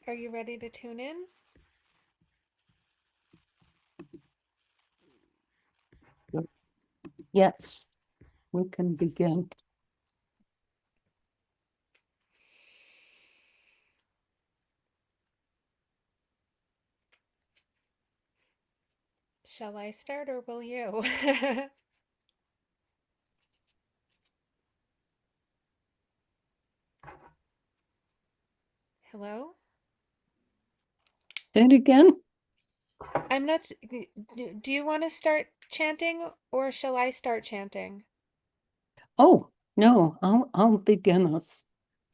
Are you ready to tune in? Yes, we can begin. Shall I start or will you? Hello? Say it again. I'm not. Do you want to start chanting or shall I start chanting? Oh, no, I'll begin us.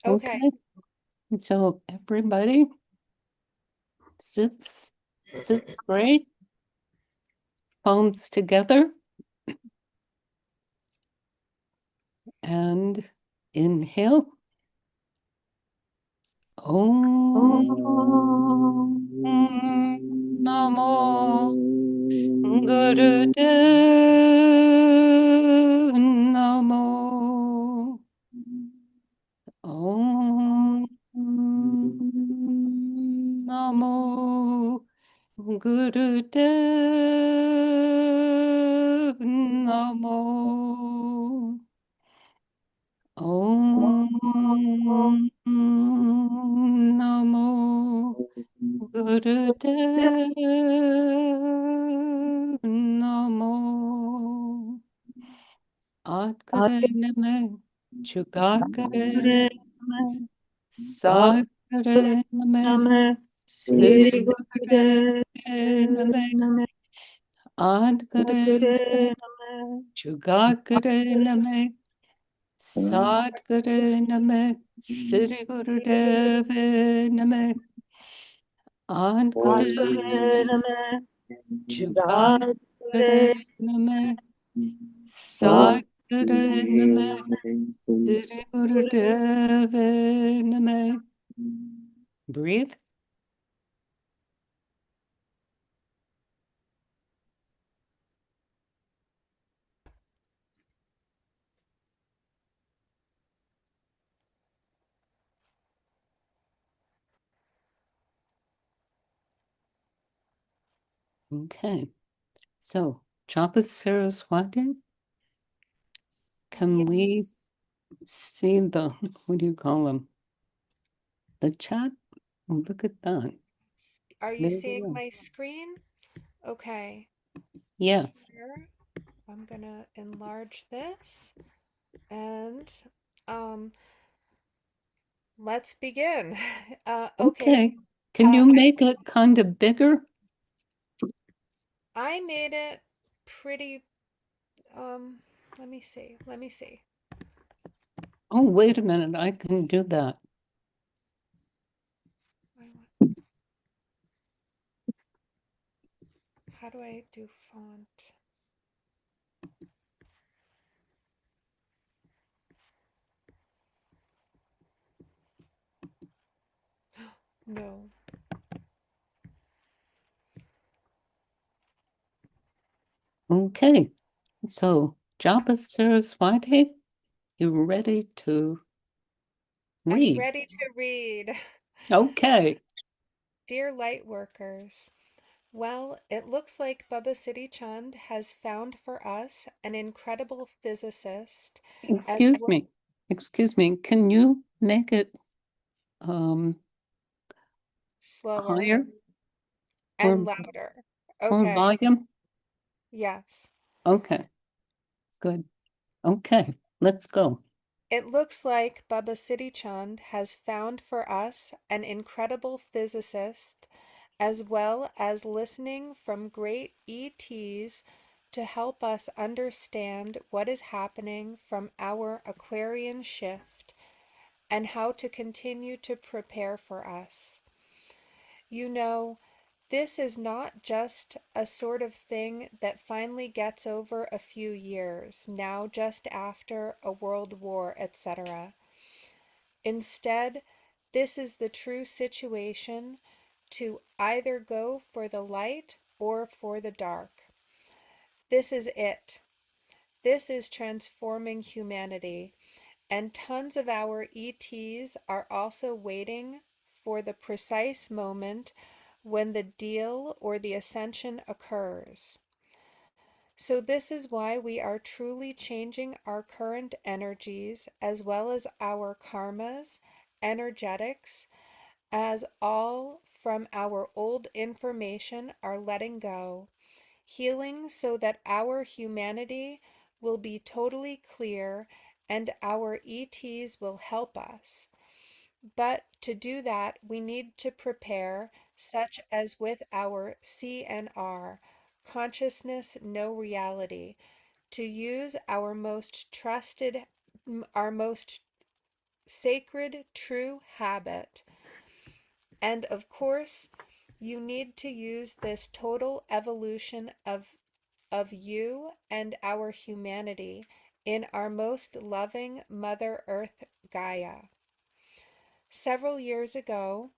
Okay. Okay. So everybody sits straight, palms together, and inhale. Om Namo Gurudev Namo. Om Namo Gurudev Namo. Om Namo Gurudev Namo. Atkare name, Chugakare name, Sakare name, Siri name, Adkare name, Chugakare name, Sadkare name, Siri Gurudeve name, Adkare name, Chugakare name, Sadkare name, Siri Gurudeve name. Breathe. Okay. So, Japa Saraswati, can we Yes. see the, what do you call them? The chat? Oh, look at that. Are you There we seeing go. my screen? Okay. Yes. Here, I'm gonna enlarge this and um let's begin. Okay. Okay. Can you I make it kind of bigger? I made it pretty um let me see. Let me see. Oh, wait a minute. I can do that. How do I do font? No. Okay. So, Japa Saraswati, you ready to I'm read? ready to read. Okay. Dear light workers, well, it looks like Baba Siri Chand has found for us an incredible physicist as Excuse well. me. Excuse me. Can you make it um Slower higher and or louder. or Okay. volume? Yes. Okay. Good. Okay. Let's go. It looks like Baba Siri Chand has found for us an incredible physicist as well as listening from great ETs to help us understand what is happening from our Aquarian shift and how to continue to prepare for us. You know, this is not just a sort of thing that finally gets over a few years, now just after a world war, etc. Instead, this is the true situation to either go for the light or for the dark. This is it. This is transforming humanity. And tons of our ETs are also waiting for the precise moment when the deal or the ascension occurs. So, this is why we are truly changing our current energies as well as our karmas, energetics, as all from our old information are letting go, healing so that our humanity will be totally clear and our ETs will help us. But to do that, we need to prepare, such as with our CNR, consciousness, no reality, to use our most trusted, our most sacred, true habit. And of course, you need to use this total evolution of you and our humanity in our most loving Mother Earth Gaia. Several years ago,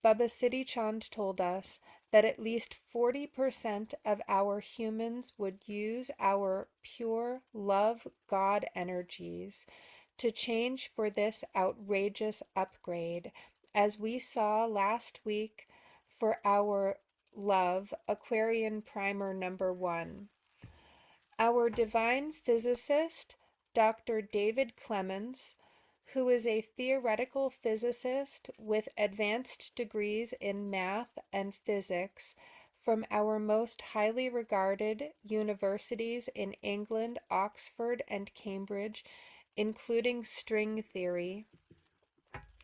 Baba Siri Chand told us that at least 40% of our humans would use our pure love God energies to change for this outrageous upgrade, as we saw last week for our love Aquarian Primer #1. Our divine physicist, Dr. David Clements, who is a theoretical physicist with advanced degrees in math and physics from our most highly regarded universities in England, Oxford, and Cambridge, including string theory.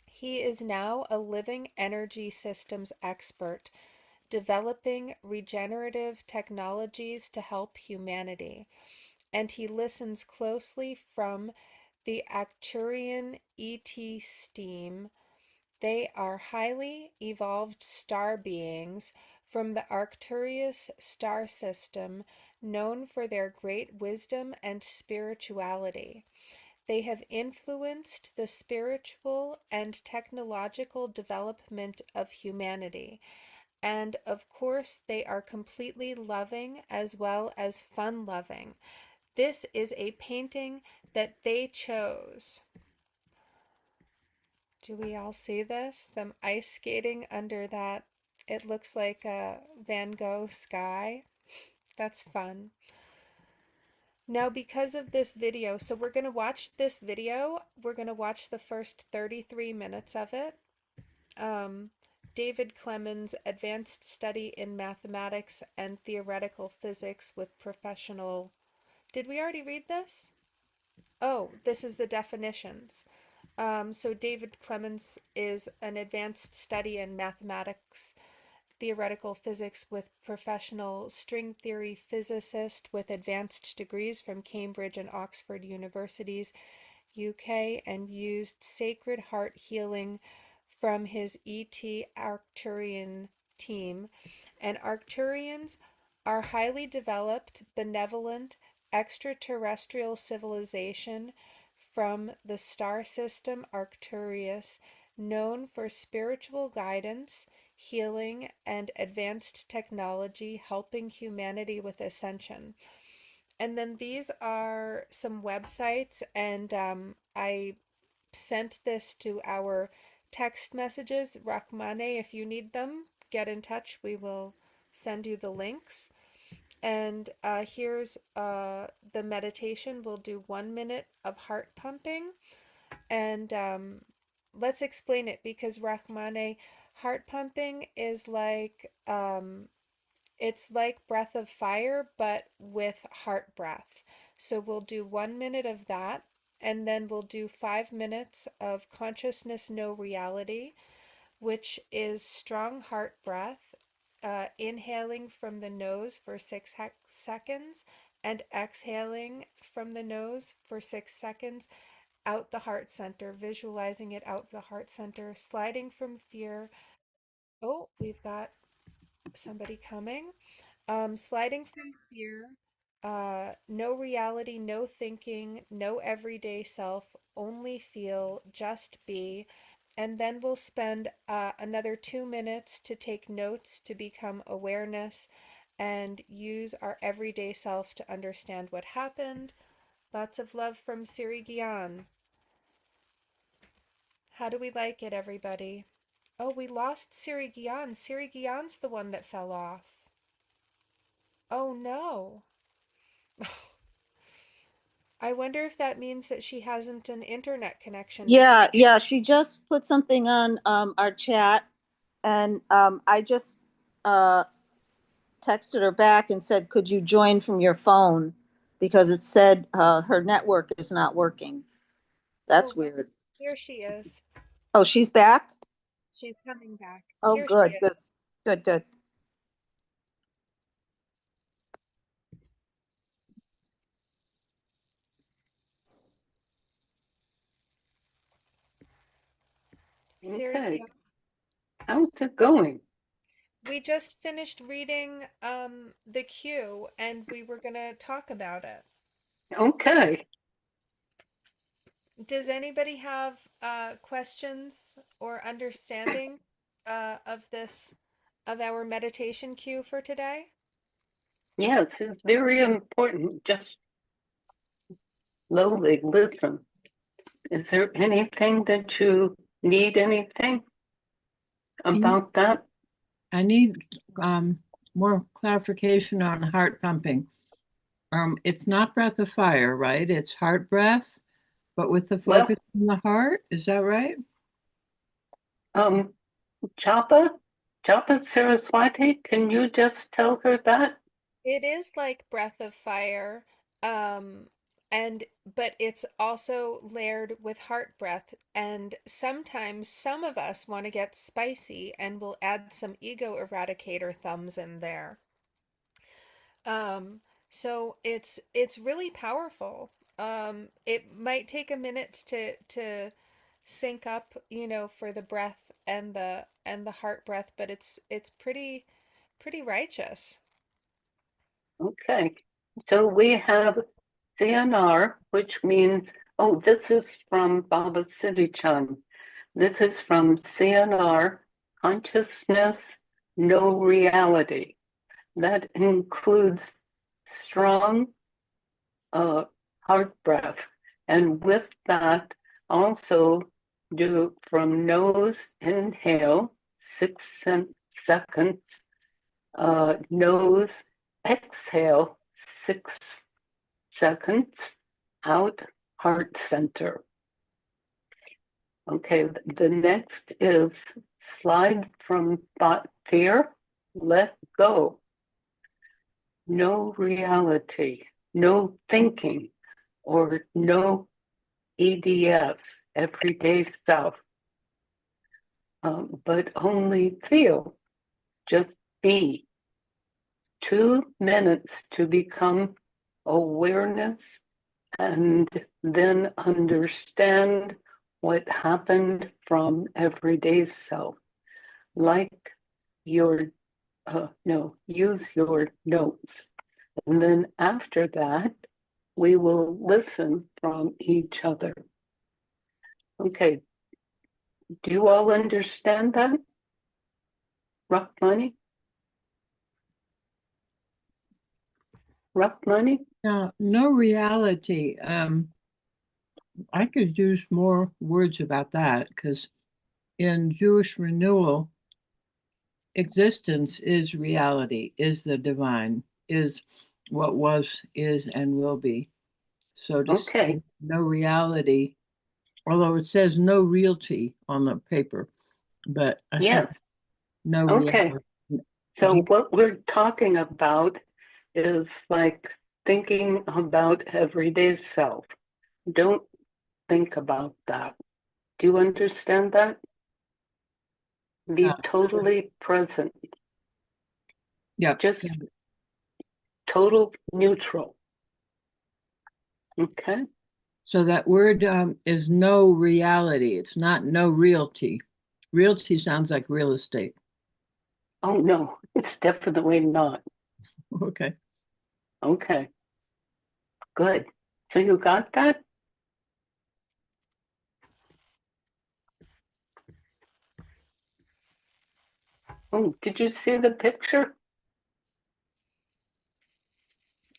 He is now a living energy systems expert, developing regenerative technologies to help humanity, and he listens closely from the Arcturian ET steam. They are highly evolved star beings from the Arcturus star system, known for their great wisdom and spirituality. They have influenced the spiritual and technological development of humanity. And of course, they are completely loving as well as fun loving. This is a painting that they chose. Do we all see this? Them ice skating under that. It looks like a Van Gogh sky. That's fun. Now, because of this video, so we're going to watch this video. We're going to watch the first 33 minutes of it. David Clements' Advanced Study in Mathematics and Theoretical Physics with Professional. Did we already read this? Oh, this is the definitions. So David Clements is an advanced study in mathematics, theoretical physics with professional string theory physicist with advanced degrees from Cambridge and Oxford universities, UK, and used sacred heart healing from his ET Arcturian team. And Arcturians are highly developed, benevolent, extraterrestrial civilization from the star system Arcturus, known for spiritual guidance, healing, and advanced technology helping humanity with ascension. And then these are some websites, and I sent this to our text messages. Rachamana, if you need them, get in touch. We will send you the links. And here's the meditation. We'll do 1 minute of heart pumping. And let's explain it, because Rachmane, heart pumping is like it's like breath of fire, but with heart breath. So we'll do 1 minute of that, and then we'll do 5 minutes of consciousness, no reality, which is strong heart breath, inhaling from the nose for 6 seconds and exhaling from the nose for 6 seconds out the heart center, visualizing it out the heart center, sliding from fear. Oh, we've got somebody coming. Sliding from fear, no reality, no thinking, no everyday self, only feel, just be. And then we'll spend another 2 minutes to take notes to become awareness and use our everyday self to understand what happened. Lots of love from Siri Gian. How do we like it, everybody? Oh, we lost Siri Gian. Siri Gian's the one that fell off. Oh no. I wonder if that means that she hasn't an internet connection because Yeah, she just put something on our chat, and I just texted her back and said, "Could you join from your phone?" Because it said her network is not working. That's oh, weird. here she is. Oh, she's back? She's coming back. Oh, Here she good, good, is. good, good. Siri Okay. Gian. How's it going? We just finished reading the queue and we were gonna talk about it. Okay. Does anybody have questions or understanding of this of our meditation cue for today? Yes, it's very important. Just slowly listen. Is there anything that you need anything about that? I need more clarification on heart pumping. It's not breath of fire, right? It's heart breath, but with the Well, focus on the heart. Is that right? um, Japa Saraswati, can you just tell her that? It is like Breath of Fire, um, and but it's also layered with heart breath. And sometimes some of us want to get spicy and we'll add some ego eradicator thumbs in there. Um, so it's really powerful. It might take a minute to sync up, for the breath and the heart breath, but it's pretty righteous. Okay. So we have CNR, which means, oh, this is from Baba Siri Chand. This is from CNR, Consciousness, No Reality. That includes strong heart breath. And with that, also do from nose, inhale, 6 seconds, nose, exhale, 6 seconds, out, heart center. Okay, the next is slide from thought fear, let go. No reality, no thinking, or no EDF, everyday self, but only feel, just be. 2 minutes to become awareness and then understand what happened from everyday self. Like your, use your notes. And then after that, we will listen from each other. Okay, do you all understand that? Rough money? Rough money? Now, no reality. I could use more words about that because in Jewish renewal, existence is reality, is the divine, is what was, is, and will be. So to Okay, say no reality, although it says no realty on the paper, but I yes, think no okay. reality. So Do what we're talking about is like thinking about everyday self. Don't think about that. Do you understand that? uh, Be totally present, yeah. just total neutral. Okay? So that word is no reality. It's not no realty. Realty sounds like real estate. Oh no, it's definitely not. Okay. Okay, good. So you got that? Oh, did you see the picture?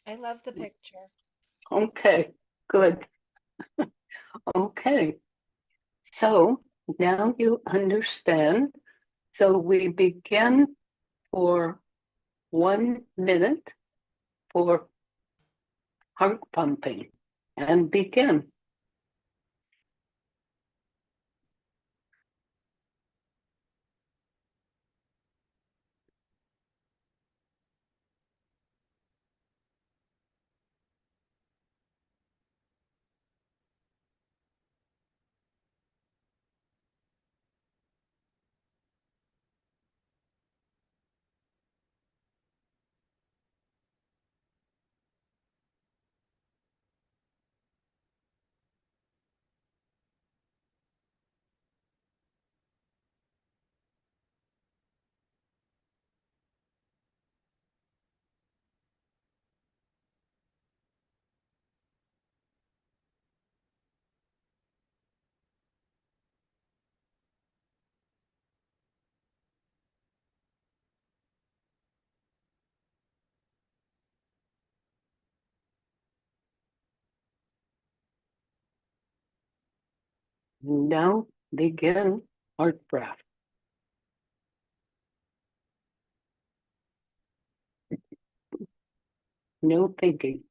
I love the picture. Okay, good. Okay, so now you understand So we begin for 1 minute for heart pumping and begin. Now begin heart breath. No thinking.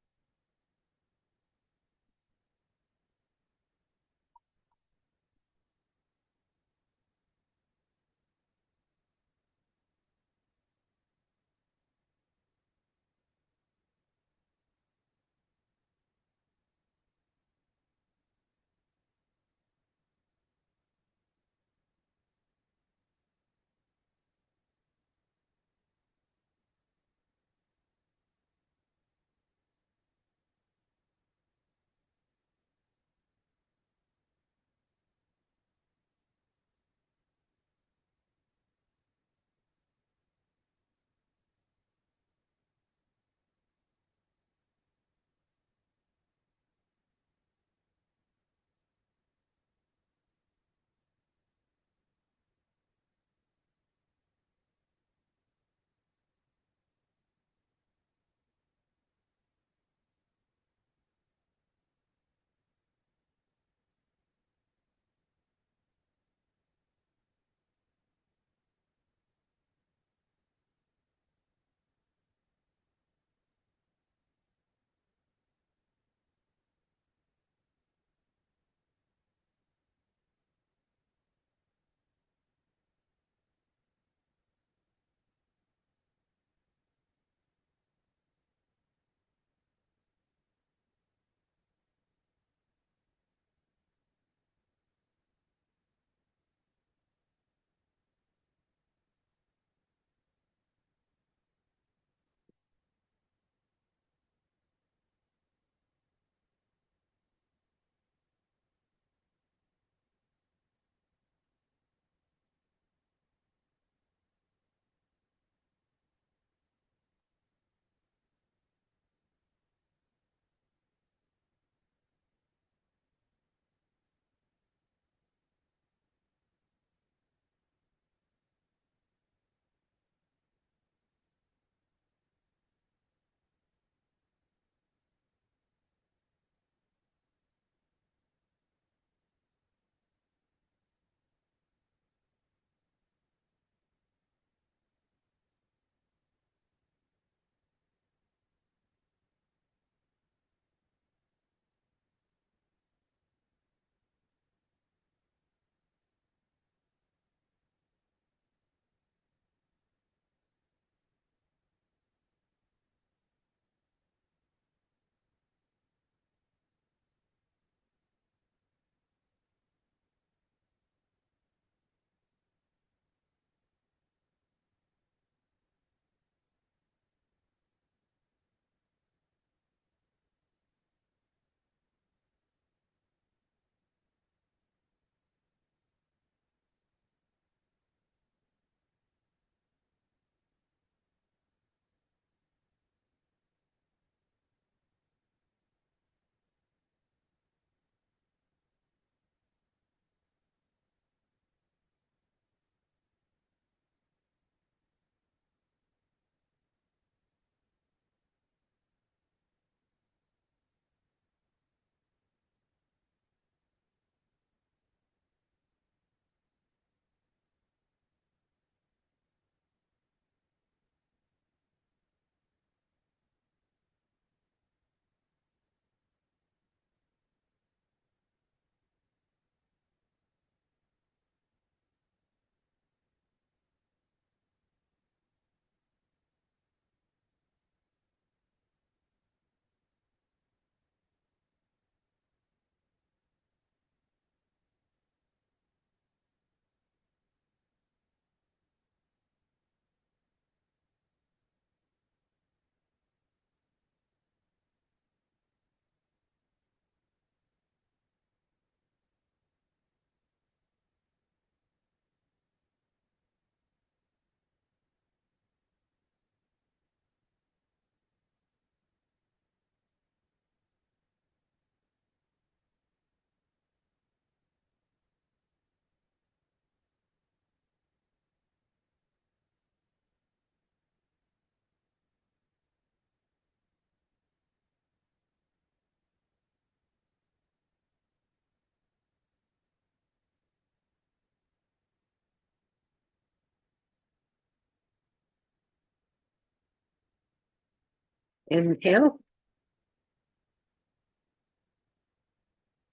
Inhale.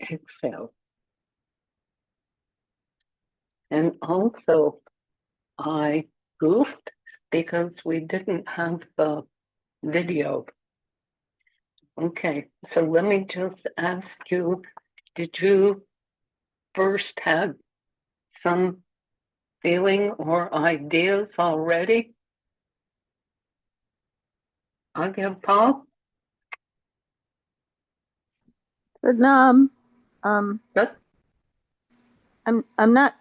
Exhale. And also, I goofed because we didn't have the video. Okay, so let me just ask you, did you first have some feeling or ideas already? Aagia Pal? That, I'm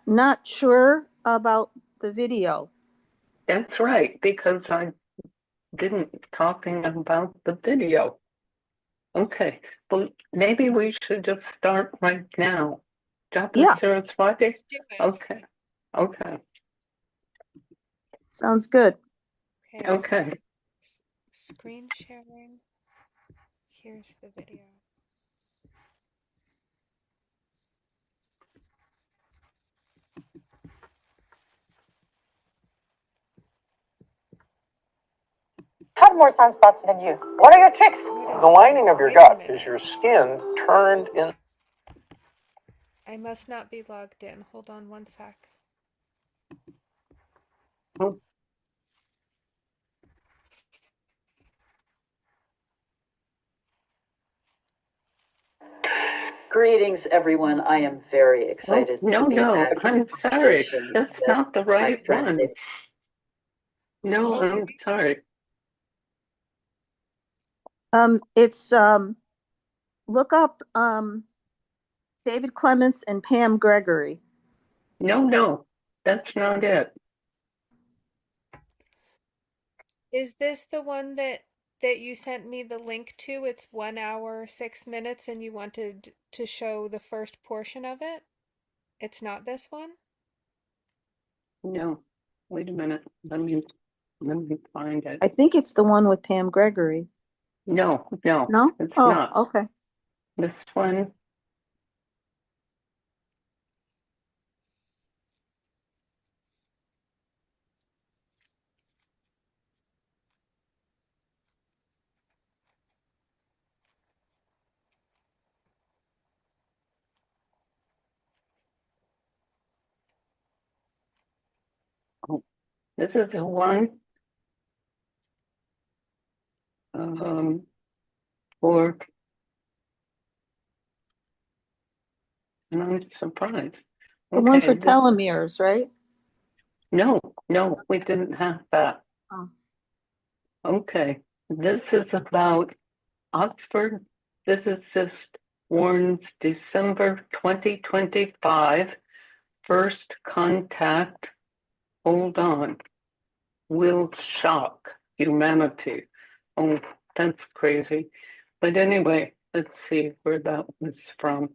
not sure about the video. that's right, because I didn't talking about the video. Okay, well, maybe we should just start right now. Japa Yeah. Saraswati? Let's do it. Okay, okay, Sounds good. Okay, so okay. screen sharing. Here's the video. Have more sunspots than you. What are your tricks? The lining of your gut is your skin turned in. I must not be logged in. Hold on one sec. Oh, Greetings, everyone. I am very oh, excited no, to be no, having I'm a sorry. conversation That's with not the my right friend one. David. No, Okay. I'm sorry. It's look up David Clements and Pam Gregory. No, that's not it. Is this the one that you sent me the link to? It's 1 hour, 6 minutes, and you wanted to show the first portion of it? It's not this one? No, wait a minute. Let me find it. I think it's the one with Pam Gregory. No, No? it's Oh, not. okay. This one. Oh, this is the one for, and I'm surprised. The one Okay, for telomeres, right? no, we didn't have that. Oh. Okay, this is about Oxford physicist warns December 2025, first contact, hold on, will shock humanity. Oh, that's crazy. But anyway, let's see where that was from.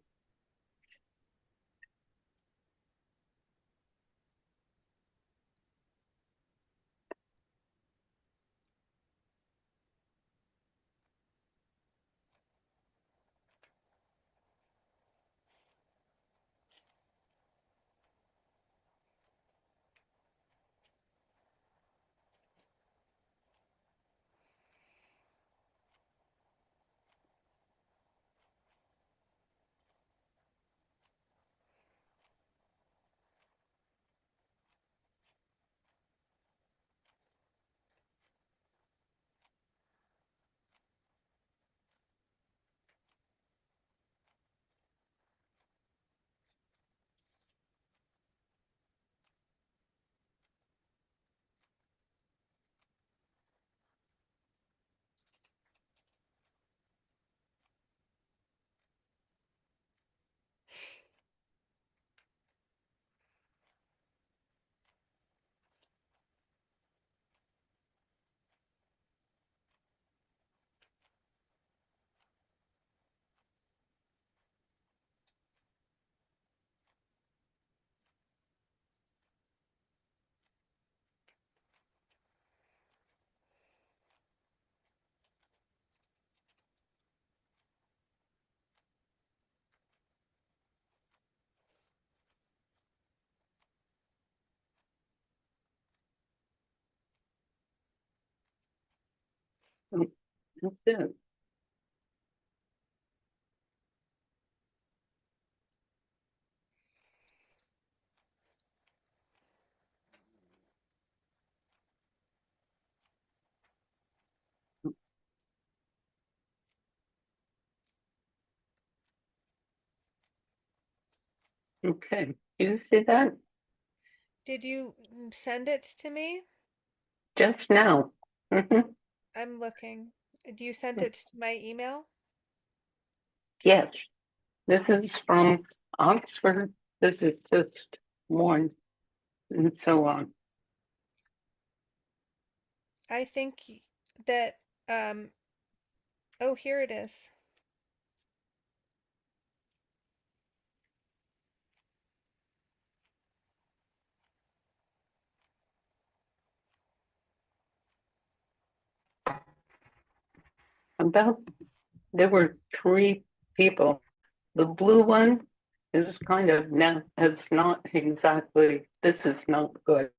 That's it. Okay, you see that? Did you send it to me? Just now. I'm looking. You sent it to my email? Yes, this is from Oxford Physicist One, and so on. I think that, oh, here it is. There were three people. The blue one is kind of now, it's not exactly, this is not good.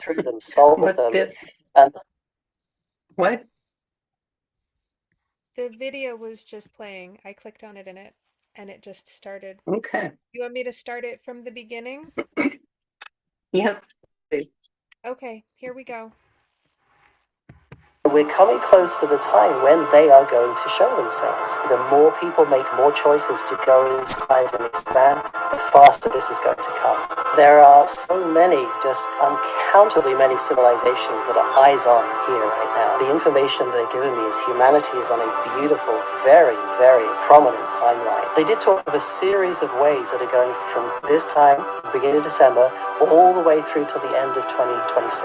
Through them, solve But them, this, and what? The video was just playing. I clicked on it and it just started. Okay. You want me to start it from the beginning? Yes, please. Okay, here we go. we're coming close to the time when they are going to show themselves. The more people make more choices to go inside and expand, the faster this is going to come. There are so many, just uncountably many civilizations that are eyes on here right now. The information they're giving me is humanity is on a beautiful, very, very prominent timeline. They did talk of a series of waves that are going from this time, beginning of December, all the way through till the end of 2026.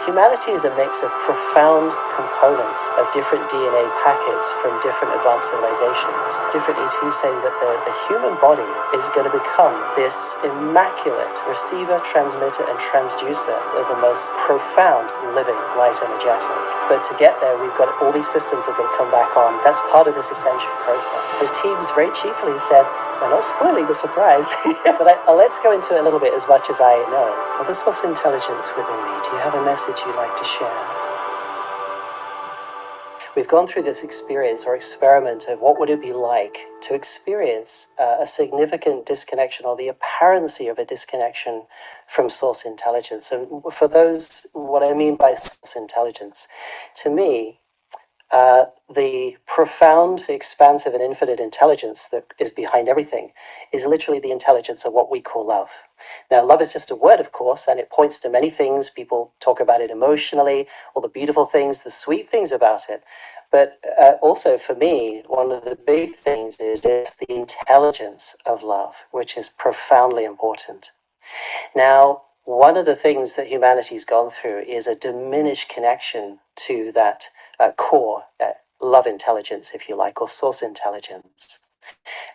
Humanity is a mix of profound components of different DNA packets from different advanced civilizations. Different ETs saying that the human body is going to become this immaculate receiver, transmitter, and transducer of the most profound living light energetic. But to get there, we've got all these systems that are going to come back on. That's part of this ascension process. The teams very cheaply said, we're not spoiling the surprise, but let's go into it a little bit as much as I know. Well, the source intelligence within me, do you have a message you'd like to share? We've gone through this experience or experiment of what would it be like to experience a significant disconnection or the apparency of a disconnection from source intelligence. And for those, what I mean by source intelligence, to me, the profound, expansive, and infinite intelligence that is behind everything is literally the intelligence of what we call love. Now, love is just a word, of course, and it points to many things. People talk about it emotionally, all the beautiful things, the sweet things about it. But also for me, one of the big things is the intelligence of love, which is profoundly important. Now, one of the things that humanity's gone through is a diminished connection to that core love intelligence, if you like, or source intelligence.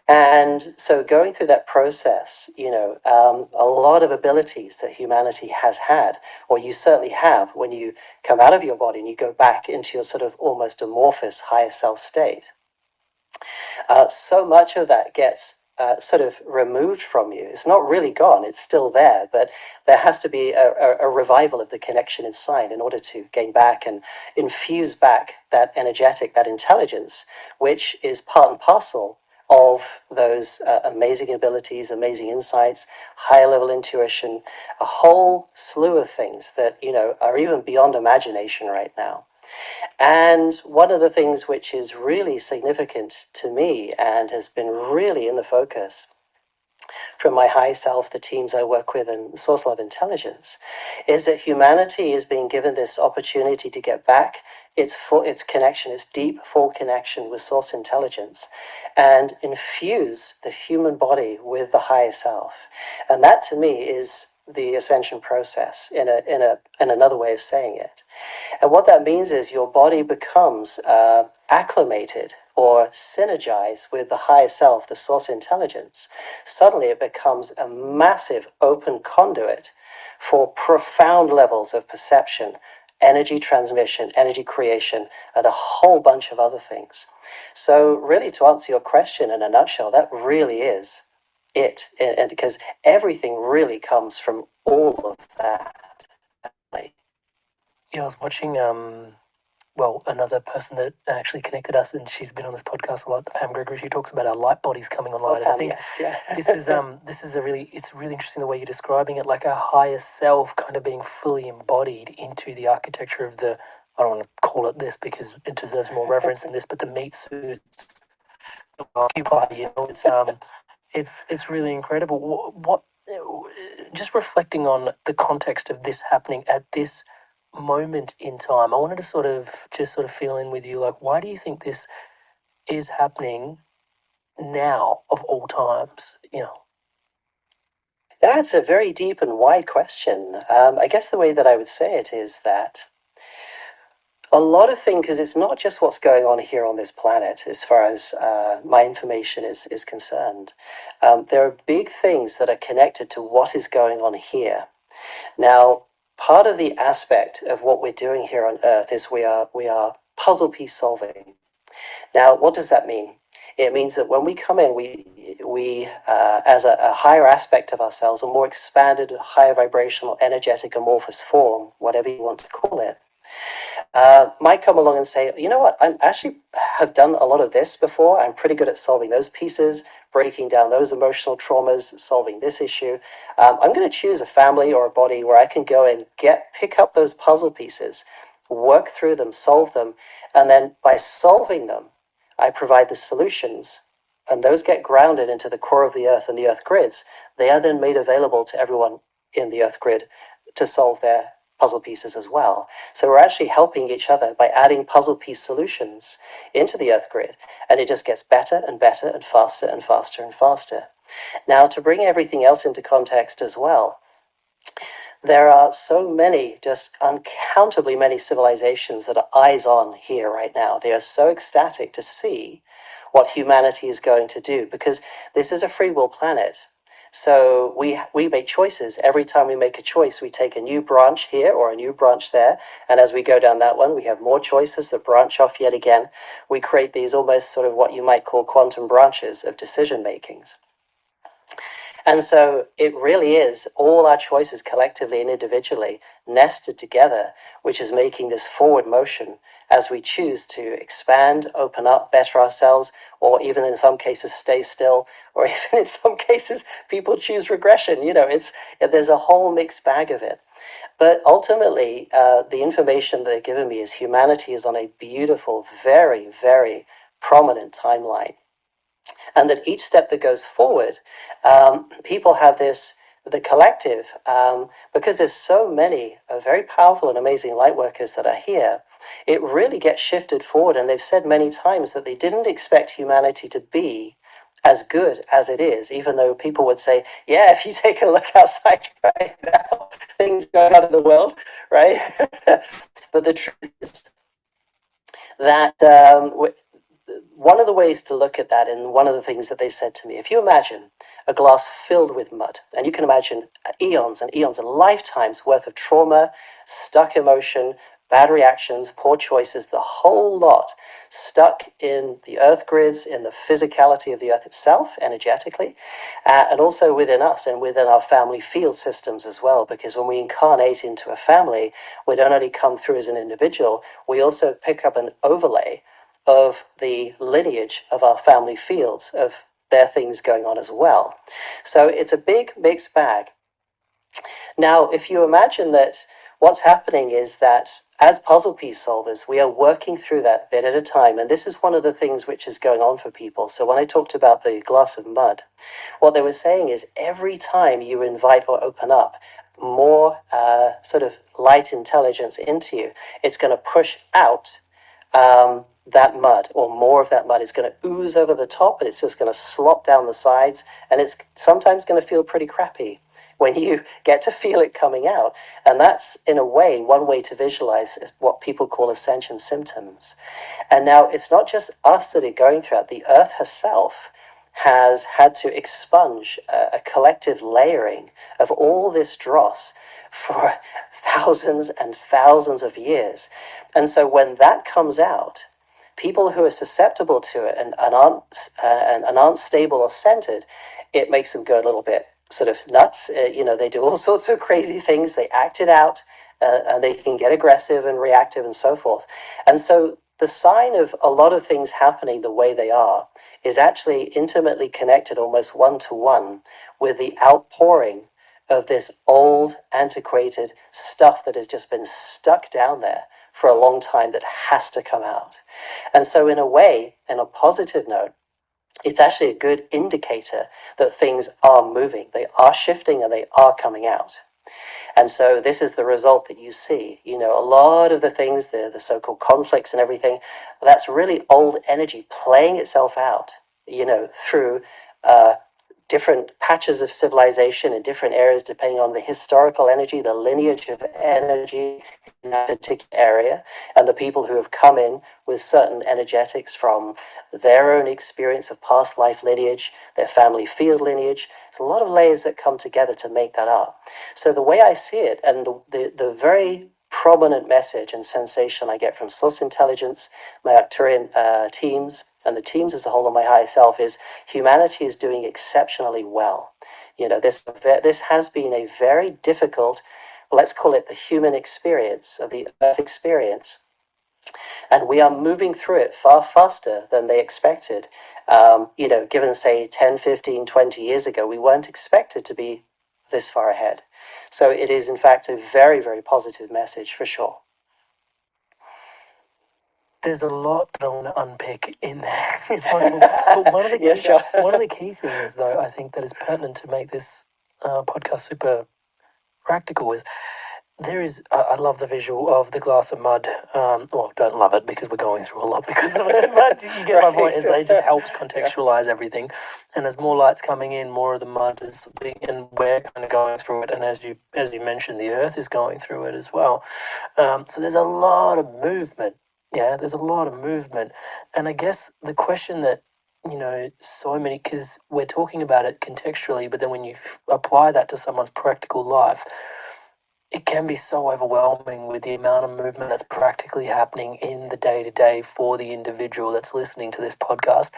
And so going through that process, a lot of abilities that humanity has had, or you certainly have when you come out of your body and you go back into your sort of almost amorphous higher self state. So much of that gets sort of removed from you. It's not really gone, it's still there, but there has to be a revival of the connection inside in order to gain back and infuse back that energetic, that intelligence, which is part and parcel of those amazing abilities, amazing insights, higher level intuition, a whole slew of things that, are even beyond imagination right now. And one of the things which is really significant to me and has been really in the focus from my high self, the teams I work with, and source love intelligence, is that humanity is being given this opportunity to get back its connection, its deep, full connection with source intelligence, and infuse the human body with the higher self. And that, to me, is the ascension process in another way of saying it. And what that means is your body becomes acclimated or synergized with the higher self, the source intelligence. Suddenly it becomes a massive open conduit for profound levels of perception, energy transmission, energy creation, and a whole bunch of other things. So really, to answer your question in a nutshell, that really is it. And because everything really comes from all of that. Yeah, I was watching well, another person that actually connected us, and she's been on this podcast a lot, Pam Gregory. She talks about our light bodies coming online. And I think this is it's really interesting the way you're describing it, like our higher self kind of being fully embodied into the architecture of the, I don't want to call it this because it deserves more reverence than this, but the meat suits, the occupy. It's really incredible. What just reflecting on the context of this happening at this moment in time, I wanted to sort of feel in with you, like, why do you think this is happening now of all times? That's a very deep and wide question. I guess the way that I would say it is that a lot of things, because it's not just what's going on here on this planet, as far as my information is concerned. There are big things that are connected to what is going on here. Now, part of the aspect of what we're doing here on Earth is we are puzzle piece solving. Now, what does that mean? It means that when we come in, we as a higher aspect of ourselves, a more expanded, higher vibrational, energetic, amorphous form, whatever you want to call it, might come along and say, you know what, I actually have done a lot of this before. I'm pretty good at solving those pieces, breaking down those emotional traumas, solving this issue. I'm going to choose a family or a body where I can go and pick up those puzzle pieces, work through them, solve them, and then by solving them, I provide the solutions, and those get grounded into the core of the Earth and the Earth grids. They are then made available to everyone in the Earth grid to solve their puzzle pieces as well. So we're actually helping each other by adding puzzle piece solutions into the Earth grid, and it just gets better and better and faster and faster and faster. Now, to bring everything else into context as well, there are so many, just uncountably many civilizations that are eyes on here right now. They are so ecstatic to see what humanity is going to do, because this is a free will planet. So we make choices. Every time we make a choice, we take a new branch here or a new branch there. And as we go down that one, we have more choices that branch off yet again. We create these almost sort of what you might call quantum branches of decision makings. And so it really is all our choices collectively and individually nested together, which is making this forward motion as we choose to expand, open up, better ourselves, or even in some cases stay still, or even in some cases people choose regression. There's a whole mixed bag of it. But ultimately, the information they're giving me is humanity is on a beautiful, very, very prominent timeline. And that each step that goes forward, people have the collective, because there's so many very powerful and amazing light workers that are here, it really gets shifted forward. And they've said many times that they didn't expect humanity to be as good as it is, even though people would say, yeah, if you take a look outside right now, things going on in the world, right? But the truth is that one of the ways to look at that, and one of the things that they said to me, if you imagine a glass filled with mud, and you can imagine eons and eons and lifetimes worth of trauma, stuck emotion, bad reactions, poor choices, the whole lot stuck in the earth grids, in the physicality of the earth itself, energetically, and also within us and within our family field systems as well, because when we incarnate into a family, we don't only come through as an individual, we also pick up an overlay of the lineage of our family fields, of their things going on as well. So it's a big mixed bag. Now, if you imagine that what's happening is that as puzzle piece solvers, we are working through that bit at a time. And this is one of the things which is going on for people. So when I talked about the glass of mud, what they were saying is every time you invite or open up more sort of light intelligence into you, it's going to push out that mud, or more of that mud is going to ooze over the top, and it's just going to slop down the sides, and it's sometimes going to feel pretty crappy when you get to feel it coming out. And that's, in a way, one way to visualize what people call ascension symptoms. And now it's not just us that are going through it. The earth herself has had to expunge a collective layering of all this dross for thousands and thousands of years. And so when that comes out, people who are susceptible to it and aren't stable or centered, it makes them go a little bit sort of nuts. They do all sorts of crazy things. They act it out. and they can get aggressive and reactive and so forth. And so the sign of a lot of things happening the way they are is actually intimately connected, almost one-to-one, with the outpouring of this old, antiquated stuff that has just been stuck down there for a long time that has to come out. And so in a way, in a positive note, it's actually a good indicator that things are moving, they are shifting, and they are coming out. And so this is the result that you see. You know, a lot of the things, the so-called conflicts and everything, that's really old energy playing itself out, you know, through different patches of civilization in different areas, depending on the historical energy, the lineage of energy in that particular area, and the people who have come in with certain energetics from their own experience of past life lineage, their family field lineage. There's a lot of layers that come together to make that up. So the way I see it, and the very prominent message and sensation I get from source intelligence, my Arcturian teams, and the teams as a whole of my higher self, is humanity is doing exceptionally well. You know, this has been a very difficult, let's call it the human experience, of the Earth experience. And we are moving through it far faster than they expected. You know, given, say, 10, 15, 20 years ago, we weren't expected to be this far ahead. So it is, in fact, a very, very positive message for sure. There's a lot that I want to unpick in there. But one of the key, one of the key things, though, I think that is pertinent to make this podcast super practical is there is. I love the visual of the glass of mud. Well, don't love it because we're going through a lot because of it. But you get my point. Is it just helps contextualize everything, and as more light's coming in, more of the mud is big, and we're kind of going through it. And as you mentioned, the Earth is going through it as well. So there's a lot of movement. Yeah, there's a lot of movement. And I guess the question that, you know, so many, because we're talking about it contextually, but then when you apply that to someone's practical life, it can be so overwhelming with the amount of movement that's practically happening in the day-to-day for the individual that's listening to this podcast.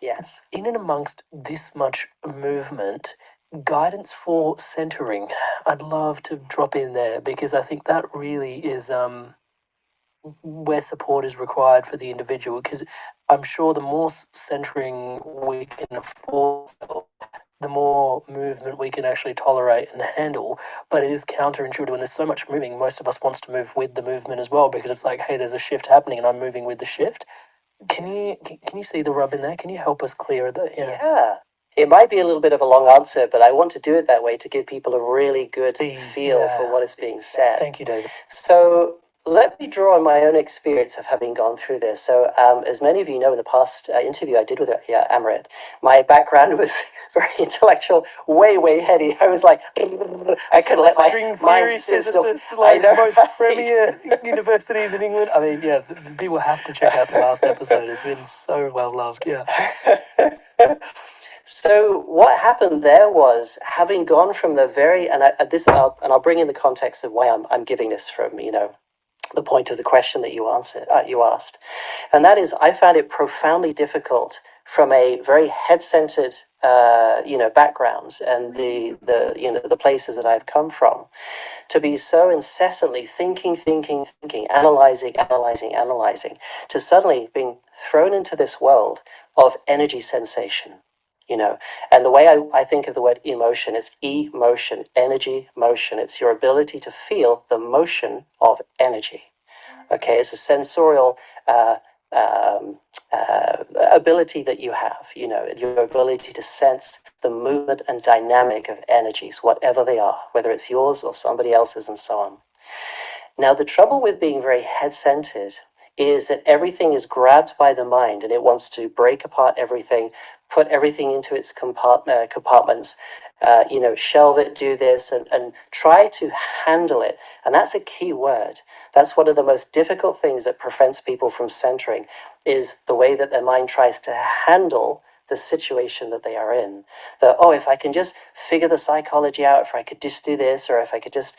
Yes. In and amongst this much movement, guidance for centering, I'd love to drop in there because I think that really is where support is required for the individual, because I'm sure the more centering we can afford, the more movement we can actually tolerate and handle. But it is counterintuitive when there's so much moving. Most of us wants to move with the movement as well, because it's like, hey, there's a shift happening and I'm moving with the shift. Can you see the rub in there? Can you help us clear that? Yeah. It might be a little bit of a long answer, but I want to do it that way to give people a really good feel for what is being said. Thank you, David. So let me draw on my own experience of having gone through this. So as many of you know, in the past interview I did with Amrit, my background was very intellectual, way heady. I was like, I couldn't let my mind sit still. Like the most premier universities in England. I mean, yeah, people have to check out the last episode. It's been so well loved, yeah. So what happened there was, having gone from the very, and I'll bring in the context of why I'm giving this from, you know, the point of the question that you asked, and that is, I found it profoundly difficult from a very head-centered, background and the places that I've come from, to be so incessantly thinking, analyzing, to suddenly being thrown into this world of energy sensation. You know, and the way I think of the word emotion is emotion, energy, motion. It's your ability to feel the motion of energy. Okay, it's a sensorial ability that you have, you know, your ability to sense the movement and dynamic of energies, whatever they are, whether it's yours or somebody else's and so on. Now, the trouble with being very head-centered is that everything is grabbed by the mind and it wants to break apart everything, put everything into its compartments, shelve it, do this, and try to handle it. And that's a key word. That's one of the most difficult things that prevents people from centering, is the way that their mind tries to handle the situation that they are in. That, if I can just figure the psychology out, if I could just do this, or if I could just,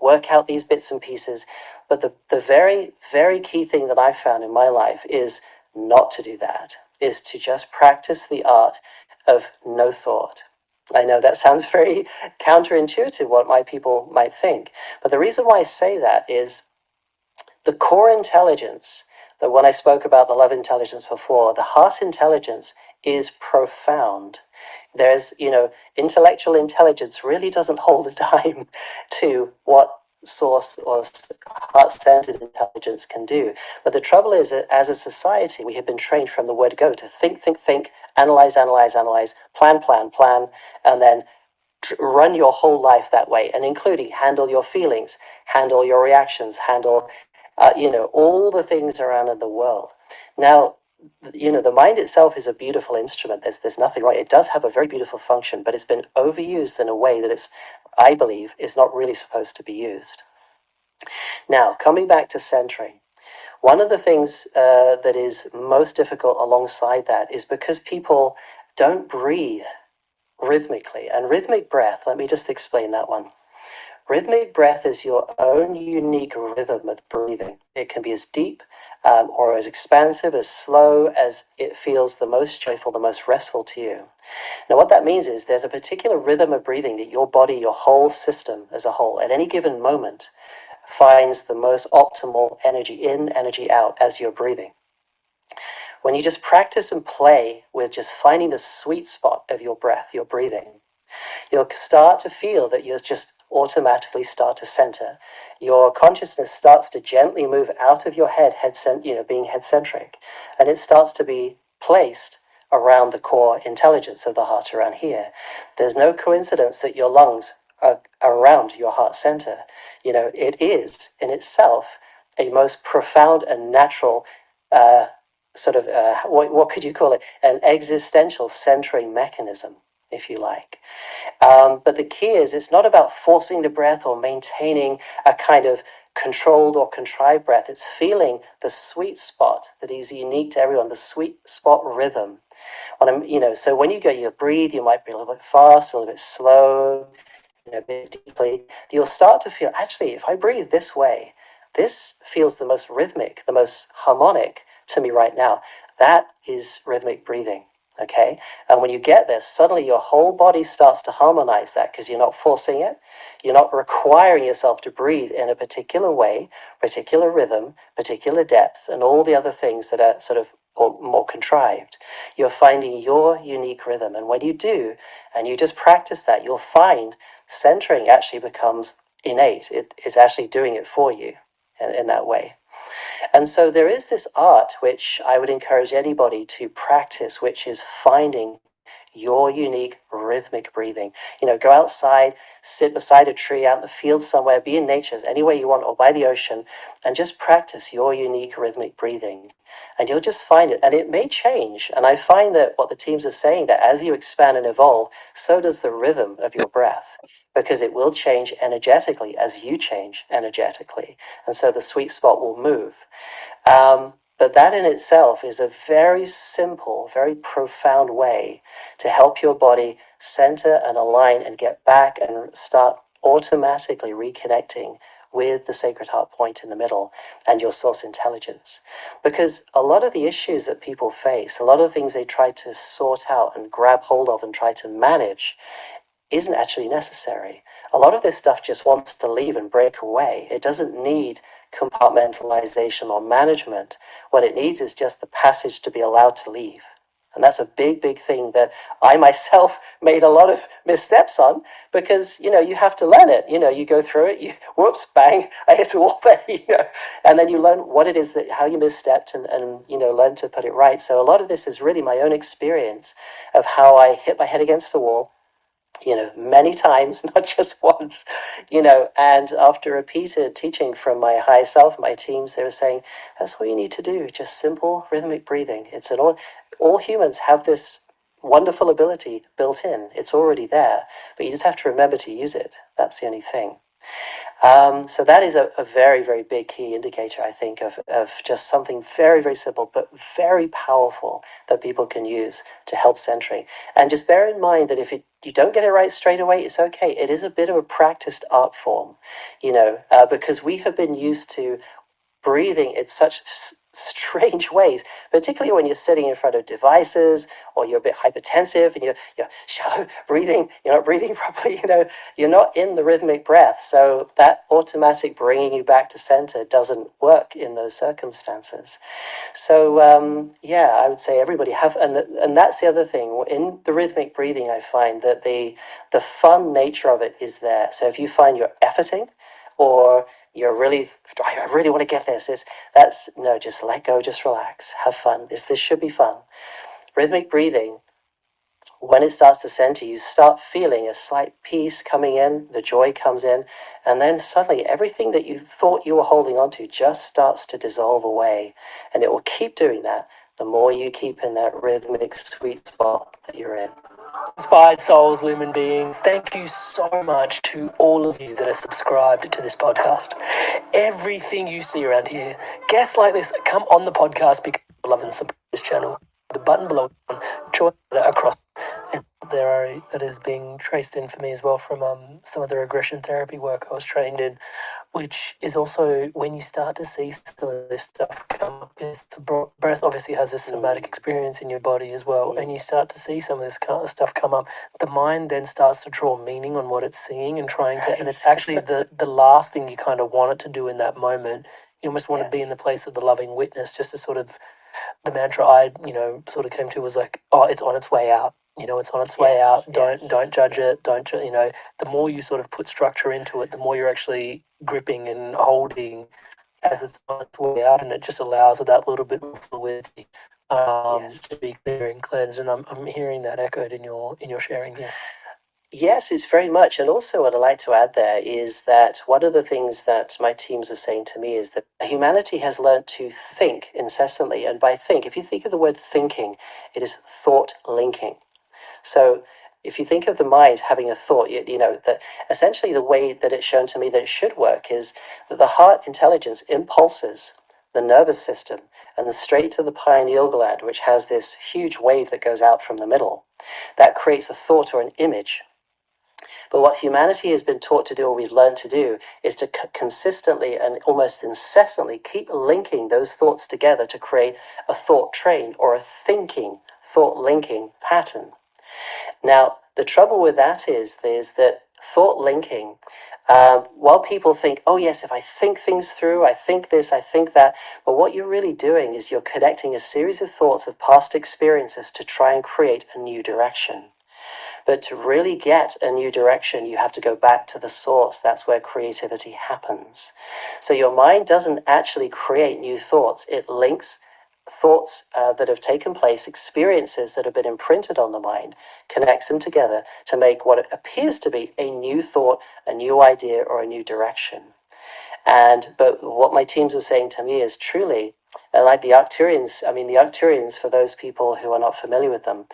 work out these bits and pieces. But the very, very key thing that I've found in my life is not to do that, is to just practice the art of no thought. I know that sounds very counterintuitive, what people might think. But the reason why I say that is the core intelligence, that when I spoke about the love intelligence before, the heart intelligence is profound. There's, intellectual intelligence really doesn't hold a dime to what source or heart-centered intelligence can do. But the trouble is that as a society, we have been trained from the word go to think, analyze, plan, and then run your whole life that way, and including handle your feelings, handle your reactions, handle all the things around in the world. Now, the mind itself is a beautiful instrument. There's nothing right. It does have a very beautiful function, but it's been overused in a way that I believe, is not really supposed to be used. Now, coming back to centering, one of the things that is most difficult alongside that is because people don't breathe rhythmically. And rhythmic breath, let me just explain that one. Rhythmic breath is your own unique rhythm of breathing. It can be as deep or as expansive, as slow as it feels the most joyful, the most restful to you. Now, what that means is there's a particular rhythm of breathing that your body, your whole system as a whole, at any given moment, finds the most optimal energy in, energy out as you're breathing. When you just practice and play with just finding the sweet spot of your breath, your breathing, you'll start to feel that you'll just automatically start to center. Your consciousness starts to gently move out of your head, being head-centric, and it starts to be placed around the core intelligence of the heart around here. There's no coincidence that your lungs are around your heart center. It is in itself a most profound and natural what could you call it? An existential centering mechanism, if you like. But the key is it's not about forcing the breath or maintaining a kind of controlled or contrived breath. It's feeling the sweet spot that is unique to everyone, the sweet spot rhythm. So when you breathe, you might be a little bit fast, a little bit slow, a bit deeply. You'll start to feel, actually, if I breathe this way, this feels the most rhythmic, the most harmonic to me right now. That is rhythmic breathing. Okay, and when you get there, suddenly your whole body starts to harmonize that because you're not forcing it. You're not requiring yourself to breathe in a particular way, particular rhythm, particular depth, and all the other things that are sort of more contrived. You're finding your unique rhythm. And when you do, and you just practice that, you'll find centering actually becomes innate. It's actually doing it for you in that way. And so there is this art which I would encourage anybody to practice, which is finding your unique rhythmic breathing. Go outside, sit beside a tree, out in the field somewhere, be in nature, any way you want, or by the ocean, and just practice your unique rhythmic breathing. And you'll just find it. And it may change. And I find that what the teams are saying, that as you expand and evolve, so does the rhythm of your breath, because it will change energetically as you change energetically. And so the sweet spot will move. But that in itself is a very simple, very profound way to help your body center and align and get back and start automatically reconnecting with the sacred heart point in the middle and your source intelligence. Because a lot of the issues that people face, a lot of the things they try to sort out and grab hold of and try to manage isn't actually necessary. A lot of this stuff just wants to leave and break away. It doesn't need compartmentalization or management. What it needs is just the passage to be allowed to leave. And that's a big, big thing that I myself made a lot of missteps on, because, you have to learn it. You go through it, whoops, bang, I hit a wall there, and then you learn what it is how you misstepped and learn to put it right. So a lot of this is really my own experience of how I hit my head against the wall, many times, not just once, and after repeated teaching from my higher self, my teams, they were saying, that's all you need to do, just simple rhythmic breathing. It's all humans have this wonderful ability built in. It's already there, but you just have to remember to use it. That's the only thing. So that is a very, very big key indicator, I think, of just something very, very simple, but very powerful that people can use to help centering. And just bear in mind that if you don't get it right straight away, it's okay. It is a bit of a practiced art form, because we have been used to breathing at such strange ways, particularly when you're sitting in front of devices or you're a bit hypertensive and you're shallow breathing, you're not breathing properly, you're not in the rhythmic breath. So that automatic bringing you back to center doesn't work in those circumstances. So I would say everybody have, and that's the other thing in the rhythmic breathing. I find that the fun nature of it is there. So if you find you're efforting, or I really want to get this, just let go, just relax, have fun. This should be fun. Rhythmic breathing, when it starts to center, you start feeling a slight peace coming in, the joy comes in, and then suddenly everything that you thought you were holding on to just starts to dissolve away. And it will keep doing that the more you keep in that rhythmic sweet spot that you're in. Inspired souls, lumen beings, thank you so much to all of you that are subscribed to this podcast. Everything you see around here, guests like this that come on the podcast because you love and support this channel. The button below, join that across. And that is being traced in for me as well from some of the regression therapy work I was trained in, which is also when you start to see some of this stuff come up, because the breath obviously has a somatic experience in your body as well, and you start to see some of this kind of stuff come up, the mind then starts to draw meaning on what it's seeing and trying to, and it's actually the last thing you kind of want it to do in that moment. You almost want to be in the place of the loving witness, just to sort of, the mantra I, sort of came to was like, oh, it's on its way out. It's on its way out. Don't judge it. The more you sort of put structure into it, the more you're actually gripping and holding as it's on its way out, and it just allows it that little bit more fluidity to be clear and cleansed. And I'm hearing that echoed in your sharing here. Yes, it's very much. And also what I'd like to add there is that one of the things that my teams are saying to me is that humanity has learned to think incessantly. And by think, if you think of the word thinking, it is thought linking. So if you think of the mind having a thought, that essentially the way that it's shown to me that it should work is that the heart intelligence impulses the nervous system and the straight to the pineal gland, which has this huge wave that goes out from the middle. That creates a thought or an image. But what humanity has been taught to do, or we've learned to do, is to consistently and almost incessantly keep linking those thoughts together to create a thought train or a thinking, thought linking pattern. Now, the trouble with that is that thought linking, while people think, oh yes, if I think things through, I think this, I think that, but what you're really doing is you're connecting a series of thoughts of past experiences to try and create a new direction. But to really get a new direction, you have to go back to the source. That's where creativity happens. So your mind doesn't actually create new thoughts. It links thoughts that have taken place, experiences that have been imprinted on the mind, connects them together to make what appears to be a new thought, a new idea, or a new direction. But what my teams are saying to me is truly, like the Arcturians, for those people who are not familiar with them,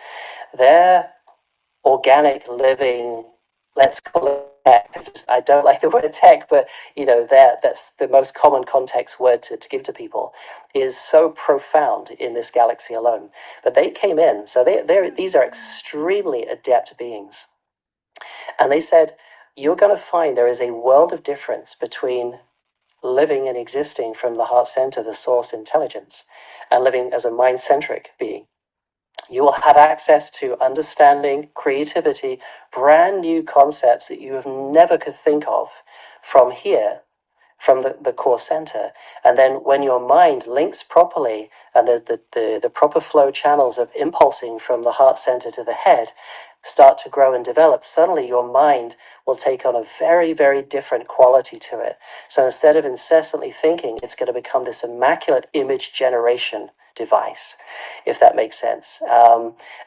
they're organic living, let's call it tech, because I don't like the word tech, but that's the most common context word to give to people, is so profound in this galaxy alone. But they came in, so these are extremely adept beings. And they said, you're going to find there is a world of difference between living and existing from the heart center, the source intelligence, and living as a mind-centric being. You will have access to understanding, creativity, brand new concepts that you have never could think of from here, from the core center. And then when your mind links properly and the proper flow channels of impulsing from the heart center to the head start to grow and develop, suddenly your mind will take on a very, very different quality to it. So instead of incessantly thinking, it's going to become this immaculate image generation device, if that makes sense.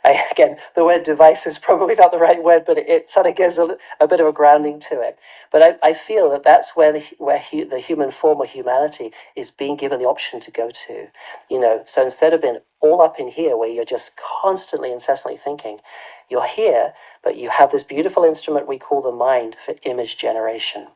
Again, the word device is probably not the right word, but it sort of gives a bit of a grounding to it. But I feel that that's where the human form or humanity is being given the option to go to. So instead of being all up in here where you're just constantly, incessantly thinking, you're here, but you have this beautiful instrument we call the mind for image generation.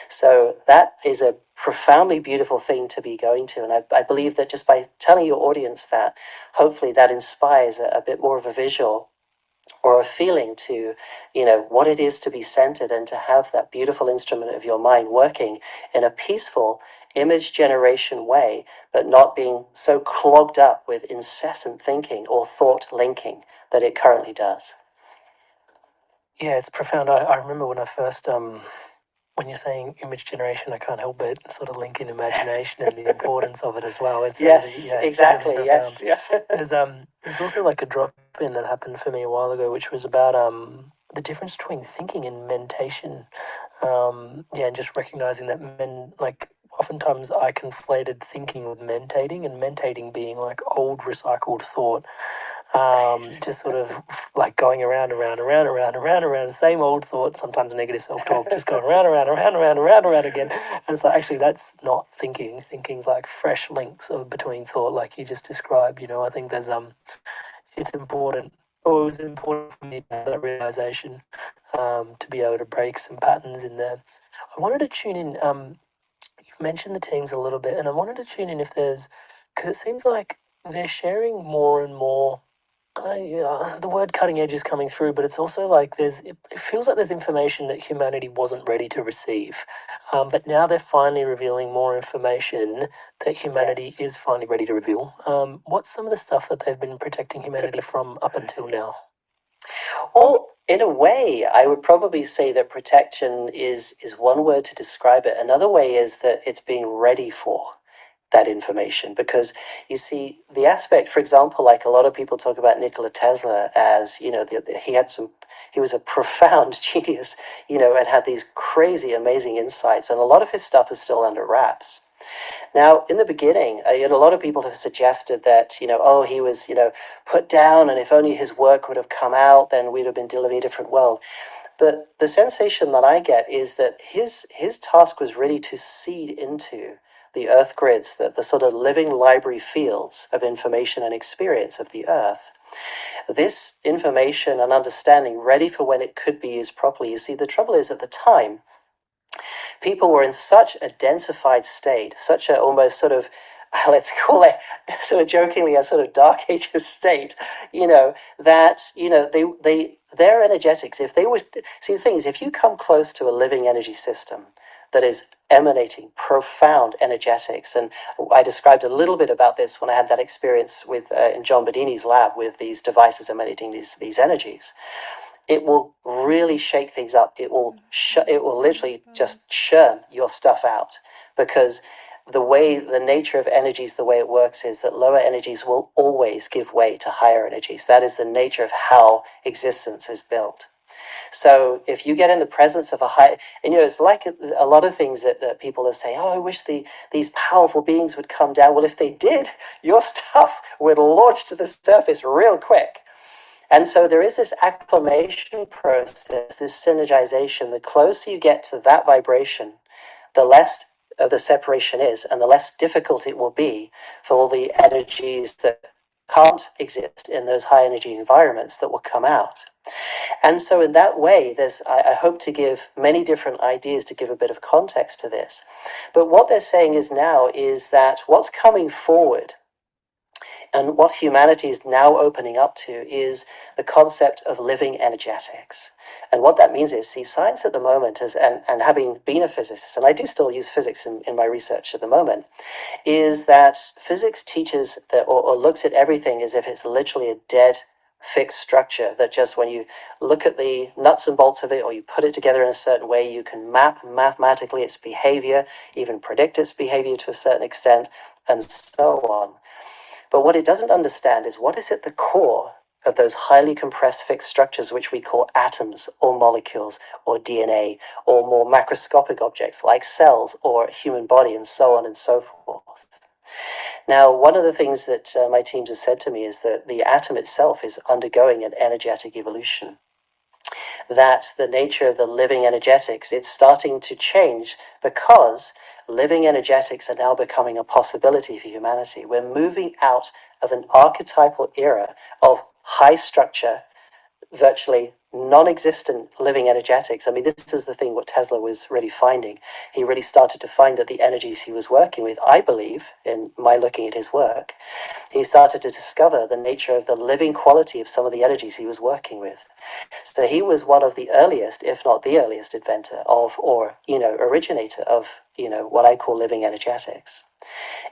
So that is a profoundly beautiful thing to be going to. And I believe that just by telling your audience that, hopefully that inspires a bit more of a visual or a feeling to, what it is to be centered and to have that beautiful instrument of your mind working in a peaceful, image generation way, but not being so clogged up with incessant thinking or thought linking that it currently does. Yeah, it's profound. I remember when I first, when you're saying image generation, I can't help but sort of link in imagination and the importance of it as well. It's Yes, really, yeah, exactly. really Yes, yeah. there's also like a drop in that happened for me a while ago, which was about the difference between thinking and mentation. Yeah, and just recognizing that like oftentimes I conflated thinking with mentating, and mentating being like old recycled thought. Just sort of like going around, the same old thought, sometimes negative self-talk, just going around again. And it's like, actually, that's not thinking. Thinking's like fresh links between thought, like you just described. I think there's it's important, or it was important for me to have that realization, to be able to break some patterns in there. I wanted to tune in. You've mentioned the teams a little bit, and I wanted to tune in if there's, because it seems like they're sharing more and more. Yeah, the word cutting edge is coming through, but it's also like it feels like there's information that humanity wasn't ready to receive. But now they're finally revealing more information that humanity is finally ready to reveal. What's some of the stuff that they've been protecting humanity from up until now? Well, in a way, I would probably say that protection is one word to describe it. Another way is that it's being ready for that information, because you see the aspect, for example, like a lot of people talk about Nikola Tesla as, he was a profound genius, and had these crazy, amazing insights, and a lot of his stuff is still under wraps. Now, in the beginning, a lot of people have suggested that, he was, put down, and if only his work would have come out, then we'd have been living in a different world. But the sensation that I get is that his task was really to seed into the earth grids, the sort of living library fields of information and experience of the earth. This information and understanding ready for when it could be used properly. You see, the trouble is at the time, people were in such a densified state, such a almost sort of, let's call it sort of jokingly a sort of dark ages state, that, their energetics, if they would, see the thing is, if you come close to a living energy system that is emanating profound energetics, and I described a little bit about this when I had that experience with in John Bedini's lab with these devices emanating these energies, it will really shake things up. It will literally just churn your stuff out, because the nature of energies, the way it works is that lower energies will always give way to higher energies. That is the nature of how existence is built. So if you get in the presence of a high, and it's like a lot of things that people are saying, I wish these powerful beings would come down. Well, if they did, your stuff would launch to the surface real quick. And so there is this acclimation process, this synergization. The closer you get to that vibration, the less of the separation is, and the less difficult it will be for all the energies that can't exist in those high energy environments that will come out. And so in that way, I hope to give many different ideas to give a bit of context to this. But what they're saying is that what's coming forward and what humanity is now opening up to is the concept of living energetics. And what that means is, science at the moment is, and having been a physicist, and I do still use physics in my research at the moment, is that physics teaches that, or looks at everything as if it's literally a dead, fixed structure that just when you look at the nuts and bolts of it, or you put it together in a certain way, you can map mathematically its behavior, even predict its behavior to a certain extent, and so on. But what it doesn't understand is what is at the core of those highly compressed fixed structures, which we call atoms or molecules or DNA, or more macroscopic objects like cells or human body, and so on and so forth. Now, one of the things that my teams have said to me is that the atom itself is undergoing an energetic evolution. That the nature of the living energetics, it's starting to change because living energetics are now becoming a possibility for humanity. We're moving out of an archetypal era of high structure, virtually non-existent living energetics. I mean, this is the thing what Tesla was really finding. He really started to find that the energies he was working with, I believe, in my looking at his work, he started to discover the nature of the living quality of some of the energies he was working with. So he was one of the earliest, if not the earliest inventor of, or, originator of what I call living energetics.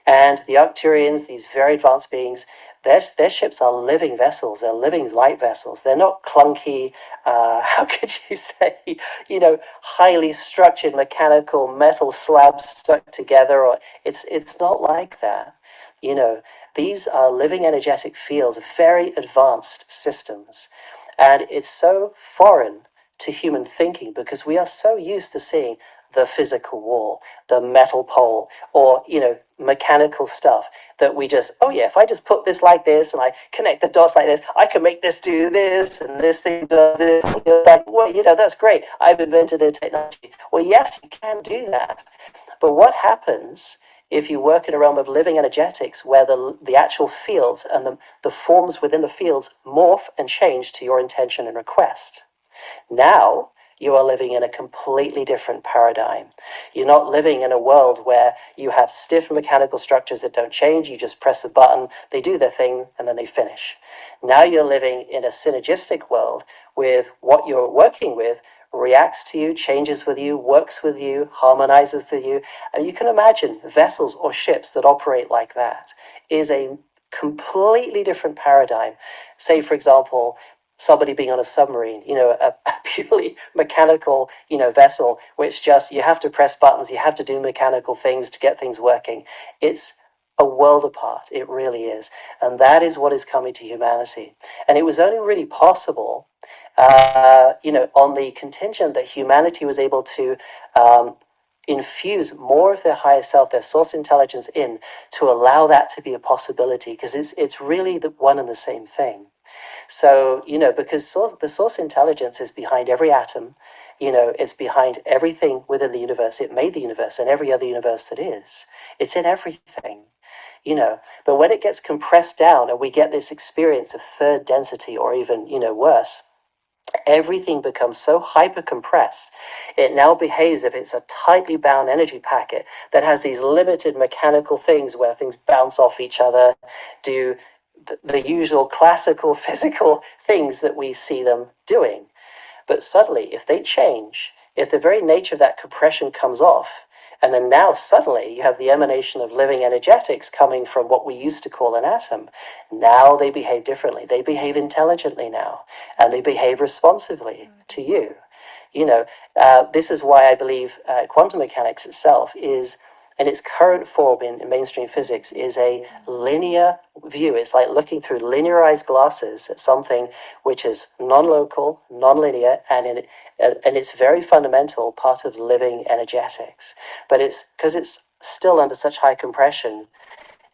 And the Arcturians, these very advanced beings, their ships are living vessels. They're living light vessels. They're not clunky, how could you say, highly structured mechanical metal slabs stuck together. Or it's not like that. These are living energetic fields, very advanced systems. And it's so foreign to human thinking because we are so used to seeing the physical wall, the metal pole, or, mechanical stuff that we just, oh yeah, if I just put this like this and I connect the dots like this, I can make this do this and this thing does this. Like, well, that's great. I've invented a technology. Well, yes, you can do that. But what happens if you work in a realm of living energetics where the actual fields and the forms within the fields morph and change to your intention and request? Now you are living in a completely different paradigm. You're not living in a world where you have stiff mechanical structures that don't change. You just press a button, they do their thing, and then they finish. Now you're living in a synergistic world with what you're working with reacts to you, changes with you, works with you, harmonizes with you. And you can imagine vessels or ships that operate like that is a completely different paradigm. Say, for example, somebody being on a submarine, a purely mechanical, vessel, which just, you have to press buttons, you have to do mechanical things to get things working. It's a world apart. It really is. And that is what is coming to humanity. And it was only really possible, on the contingent that humanity was able to infuse more of their higher self, their source intelligence in, to allow that to be a possibility, because it's really the one and the same thing. So, because the source intelligence is behind every atom, it's behind everything within the universe. It made the universe and every other universe that is. It's in everything, But when it gets compressed down and we get this experience of third density or even, worse, everything becomes so hyper compressed. It now behaves as if it's a tightly bound energy packet that has these limited mechanical things where things bounce off each other, do the usual classical physical things that we see them doing. But suddenly, if they change, if the very nature of that compression comes off, and then now suddenly you have the emanation of living energetics coming from what we used to call an atom, now they behave differently. They behave intelligently now, and they behave responsively to you. This is why I believe quantum mechanics itself is, in its current form in mainstream physics, is a linear view. It's like looking through linearized glasses at something which is non-local, non-linear, and it's very fundamental part of living energetics. But it's because it's still under such high compression,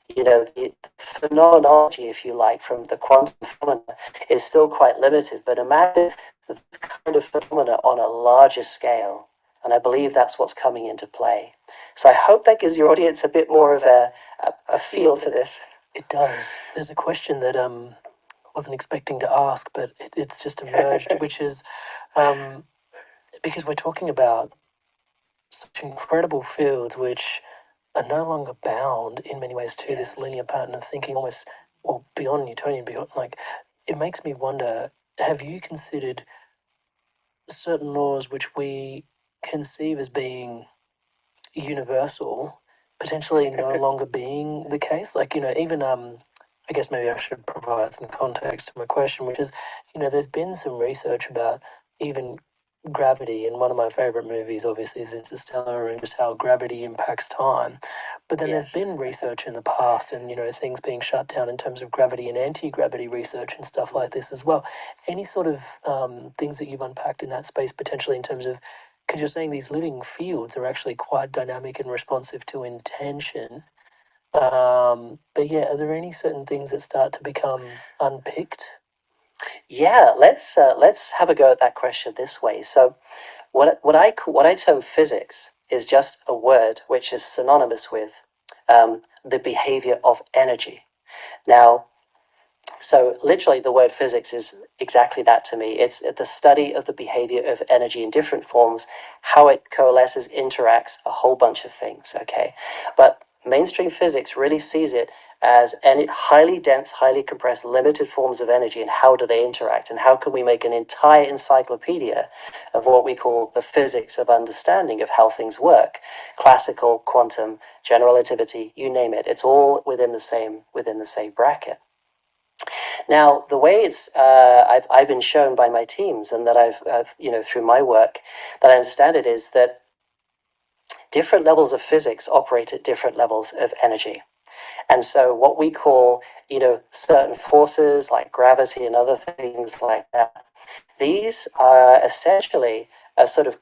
the phenomenology, if you like, from the quantum phenomena is still quite limited. But imagine the kind of phenomena on a larger scale. And I believe that's what's coming into play. So I hope that gives your audience a bit more of a feel to this. It does. There's a question that I wasn't expecting to ask, but it's just emerged, which is because we're talking about such incredible fields which are no longer bound in many ways to this linear pattern of thinking, almost, or beyond Newtonian, beyond, it makes me wonder, have you considered certain laws which we conceive as being universal potentially no longer being the case? Even I guess maybe I should provide some context to my question, which is, there's been some research about even gravity, and one of my favorite movies obviously is Interstellar, and just how gravity impacts time. But then there's been research in the past, and things being shut down in terms of gravity and anti-gravity research and stuff like this as well. Any sort of things that you've unpacked in that space potentially, in terms of, because you're saying these living fields are actually quite dynamic and responsive to intention. But yeah, are there any certain things that start to become unpicked? Yeah, let's have a go at that question this way. So, what I term physics is just a word which is synonymous with the behavior of energy. Now, so literally the word physics is exactly that to me. It's the study of the behavior of energy in different forms, how it coalesces, interacts, a whole bunch of things, okay? But mainstream physics really sees it as highly dense, highly compressed, limited forms of energy, and how do they interact, and how can we make an entire encyclopedia of what we call the physics of understanding of how things work. Classical, quantum, general relativity, you name it. It's all within the same bracket. Now, the way I've been shown by my teams, and that I've through my work, that I understand it, is that different levels of physics operate at different levels of energy. And so what we call, certain forces like gravity and other things like that, these are essentially a sort of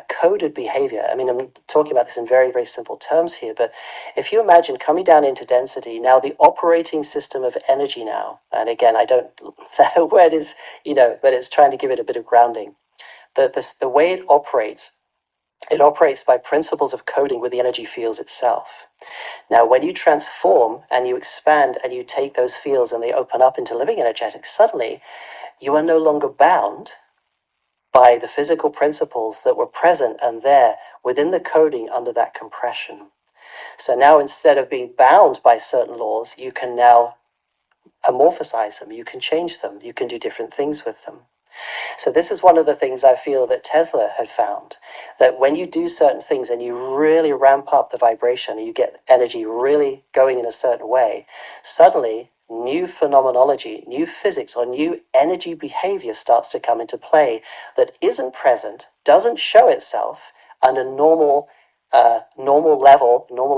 coded behavior. I mean, I'm talking about this in very, very simple terms here, but if you imagine coming down into density, now the operating system of energy now, and again, I don't know where it is, but it's trying to give it a bit of grounding. The way it operates by principles of coding with the energy fields itself. Now, when you transform and you expand and you take those fields and they open up into living energetics, suddenly you are no longer bound by the physical principles that were present and there within the coding under that compression. So now, instead of being bound by certain laws, you can now amorphosize them, you can change them, you can do different things with them. So this is one of the things I feel that Tesla had found, that when you do certain things and you really ramp up the vibration and you get energy really going in a certain way, suddenly new phenomenology, new physics, or new energy behavior starts to come into play that isn't present, doesn't show itself under normal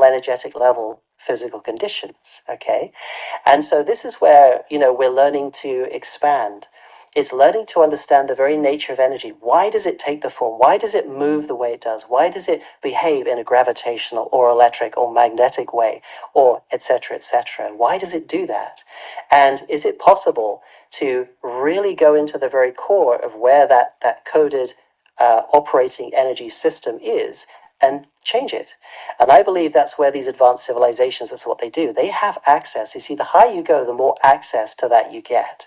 energetic level physical conditions. Okay, and so this is where we're learning to expand. It's learning to understand the very nature of energy. Why does it take the form? Why does it move the way it does? Why does it behave in a gravitational or electric or magnetic way, or etc., etc.? Why does it do that? And is it possible to really go into the very core of where that coded operating energy system is and change it? And I believe that's where these advanced civilizations, that's what they do. They have access. You see, the higher you go, the more access to that you get.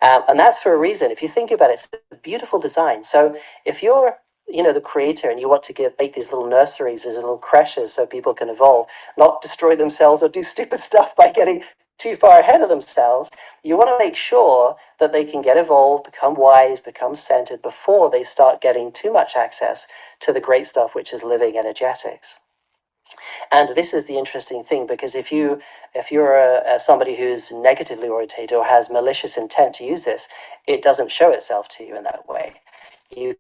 And that's for a reason. If you think about it, it's a beautiful design. So if you're, the creator, and you want to make these little nurseries, these little creches, so people can evolve, not destroy themselves or do stupid stuff by getting too far ahead of themselves, you want to make sure that they can get evolved, become wise, become centered before they start getting too much access to the great stuff, which is living energetics. And this is the interesting thing, because if you're somebody who's negatively orientated or has malicious intent to use this, it doesn't show itself to you in that way. You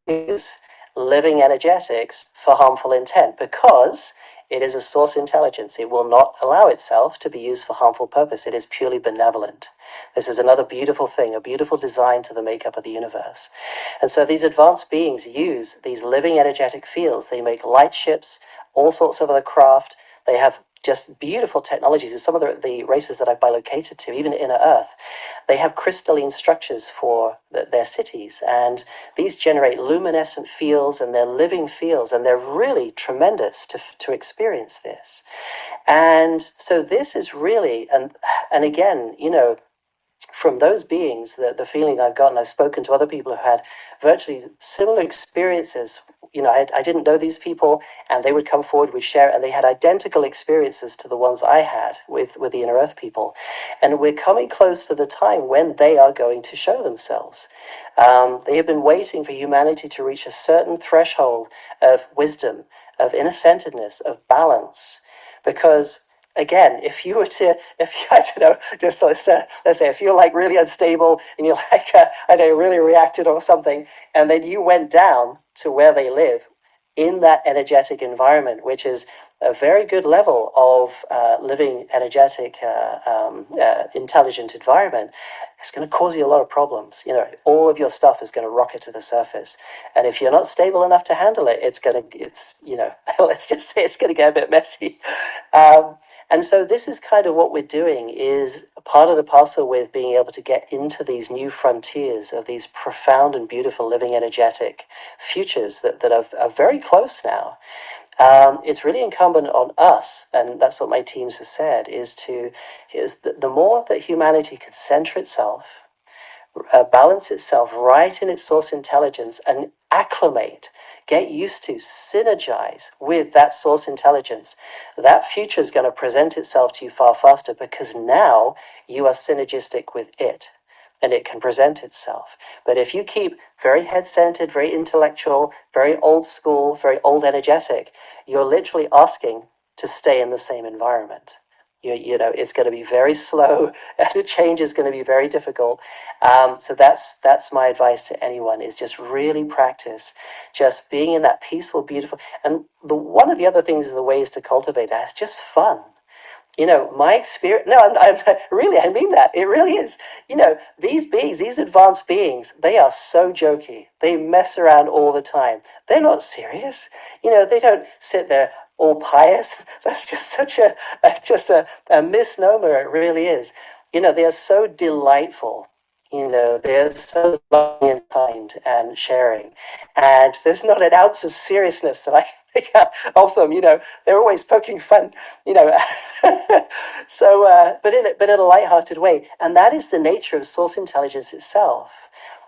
use living energetics for harmful intent because it is a source intelligence. It will not allow itself to be used for harmful purpose. It is purely benevolent. This is another beautiful thing, a beautiful design to the makeup of the universe. And so these advanced beings use these living energetic fields. They make light ships, all sorts of other craft. They have just beautiful technologies. And some of the races that I've bilocated to, even Inner Earth, they have crystalline structures for their cities. And these generate luminescent fields, and they're living fields, and they're really tremendous to experience this. And so this is really, and again, from those beings, the feeling I've gotten, I've spoken to other people who had virtually similar experiences. I didn't know these people, and they would come forward, we'd share, and they had identical experiences to the ones I had with the Inner Earth people. And we're coming close to the time when they are going to show themselves. They have been waiting for humanity to reach a certain threshold of wisdom, of inner-centeredness, of balance, because again, if you I don't know, just let's say if you're like really unstable and you're like, really reacted or something, and then you went down to where they live in that energetic environment, which is a very good level of living energetic, intelligent environment, it's going to cause you a lot of problems. All of your stuff is going to rocket to the surface. And if you're not stable enough to handle it, let's just say it's going to get a bit messy. And so this is kind of what we're doing, is part of the parcel with being able to get into these new frontiers of these profound and beautiful living energetic futures that are very close now. It's really incumbent on us, and that's what my teams have said, is the more that humanity can center itself, balance itself right in its source intelligence, and acclimate, get used to, synergize with that source intelligence, that future is going to present itself to you far faster because now you are synergistic with it and it can present itself. But if you keep very head-centered, very intellectual, very old school, very old energetic, you're literally asking to stay in the same environment. You know, it's going to be very slow and the change is going to be very difficult. So that's my advice to anyone, is just really practice just being in that peaceful, beautiful. And one of the other things, the ways to cultivate that is just fun. You know, my experience, no, really, I mean that. It really is. You know, these beings, these advanced beings, they are so jokey. They mess around all the time. They're not serious. You know, they don't sit there all pious. That's just such a misnomer. It really is. You know, they are so delightful. You know, they're so loving and kind and sharing. And there's not an ounce of seriousness that I think of them. You know, they're always poking fun, you know. So, but in a lighthearted way. And that is the nature of source intelligence itself.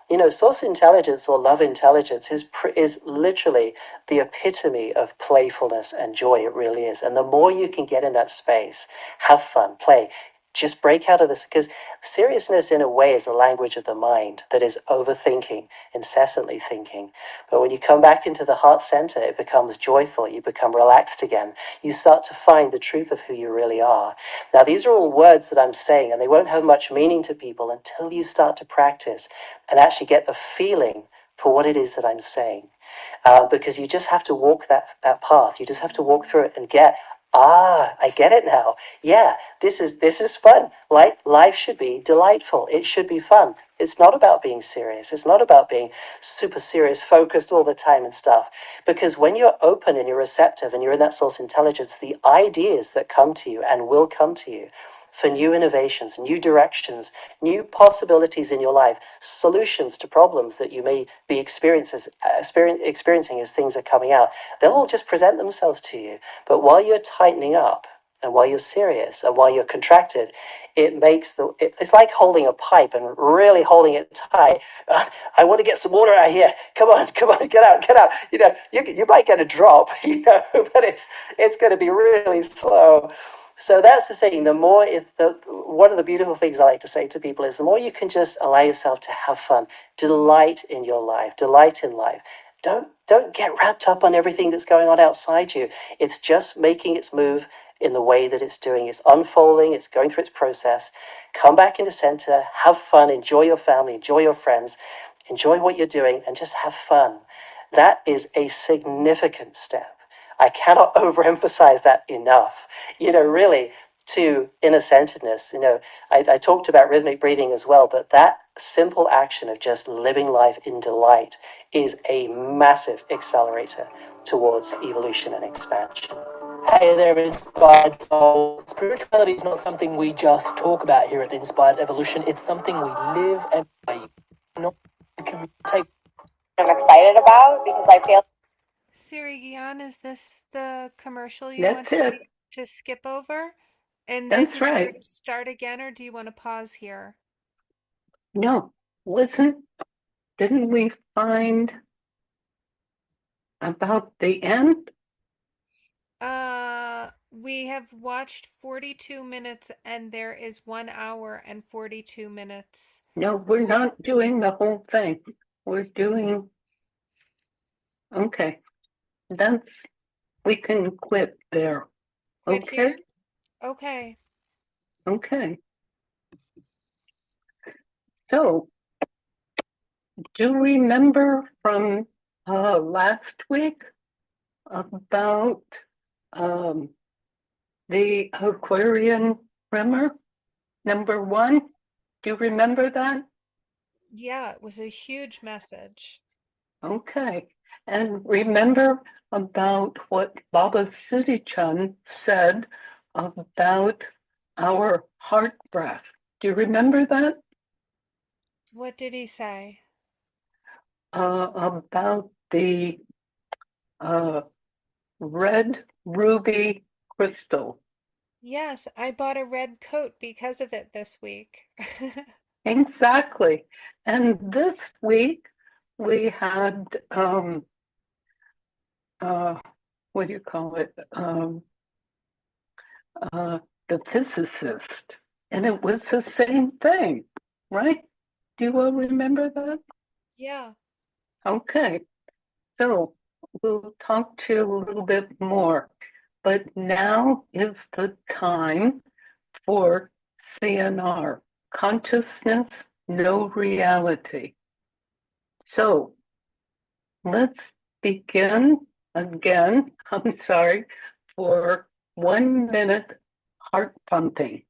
You know, source intelligence or love intelligence is literally the epitome of playfulness and joy. It really is. And the more you can get in that space, have fun, play, just break out of this, because seriousness in a way is the language of the mind that is overthinking, incessantly thinking. But when you come back into the heart center, it becomes joyful. You become relaxed again. You start to find the truth of who you really are. Now, these are all words that I'm saying, and they won't have much meaning to people until you start to practice and actually get the feeling for what it is that I'm saying. Because you just have to walk that path. You just have to walk through it and get, I get it now. Yeah, this is fun. Life should be delightful. It should be fun. It's not about being serious. It's not about being super serious, focused all the time and stuff. Because when you're open and you're receptive and you're in that source intelligence, the ideas that come to you and will come to you for new innovations, new directions, new possibilities in your life, solutions to problems that you may be experiencing as things are coming out, they'll all just present themselves to you. But while you're tightening up and while you're serious and while you're contracted, it's like holding a pipe and really holding it tight. I want to get some water out here. Come on, get out. You know, you might get a drop, you know, but it's going to be really slow. So that's the thing. One of the beautiful things I like to say to people is the more you can just allow yourself to have fun, delight in your life, delight in life. Don't get wrapped up on everything that's going on outside you. It's just making its move in the way that it's doing. It's unfolding. It's going through its process. Come back into center, have fun, enjoy your family, enjoy your friends, enjoy what you're doing, and just have fun. That is a significant step. I cannot overemphasize that enough. You know, really, to inner centeredness. You know, I talked about rhythmic breathing as well, but that simple action of just living life in delight is a massive accelerator towards evolution and expansion. Hey there, Inspired Soul. Spirituality is not something we just talk about here at the Inspired Evolution. It's something we live and not take. I'm excited about because I feel. Siri Gian, is this the commercial you That's wanted it. me to skip over? And this That's is where right. to start again, or do you want to pause here? No, listen, didn't we find about the end? We have watched 42 minutes and there is 1 hour and 42 minutes. No, we're not doing the whole thing. We're doing, okay, we can quit there. Quit Okay? here? Okay. Okay. So, do you remember from last week about the Aquarian Premier, #1? Do you remember that? Yeah, it was a huge message. Okay. And remember about what Baba Siri Chand said about our heart breath. Do you remember that? What did he say? About the red ruby crystal. Yes, I bought a red coat because of it this week. Exactly. And this week we had what do you call it? The Physicist, and it was the same thing, right? Do you all remember that? Yeah. Okay, so we'll talk to you a little bit more, but now is the time for CNR, consciousness, no reality. So let's begin again, I'm sorry, for 1 minute heart pumping.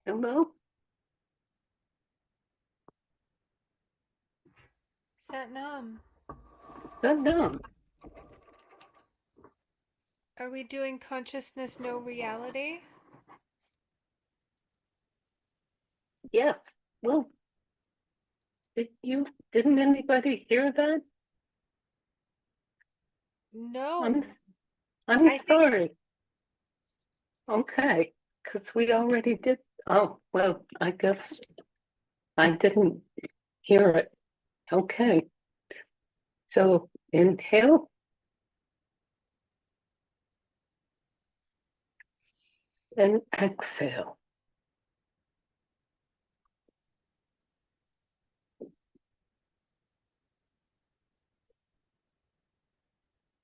Hello? Satnam, Satnam. are we doing consciousness, no reality? Yes. Well, didn't anybody hear that? No, I'm I think sorry. Okay, because we already did. Oh, well, I guess I didn't hear it. Okay, so inhale and exhale.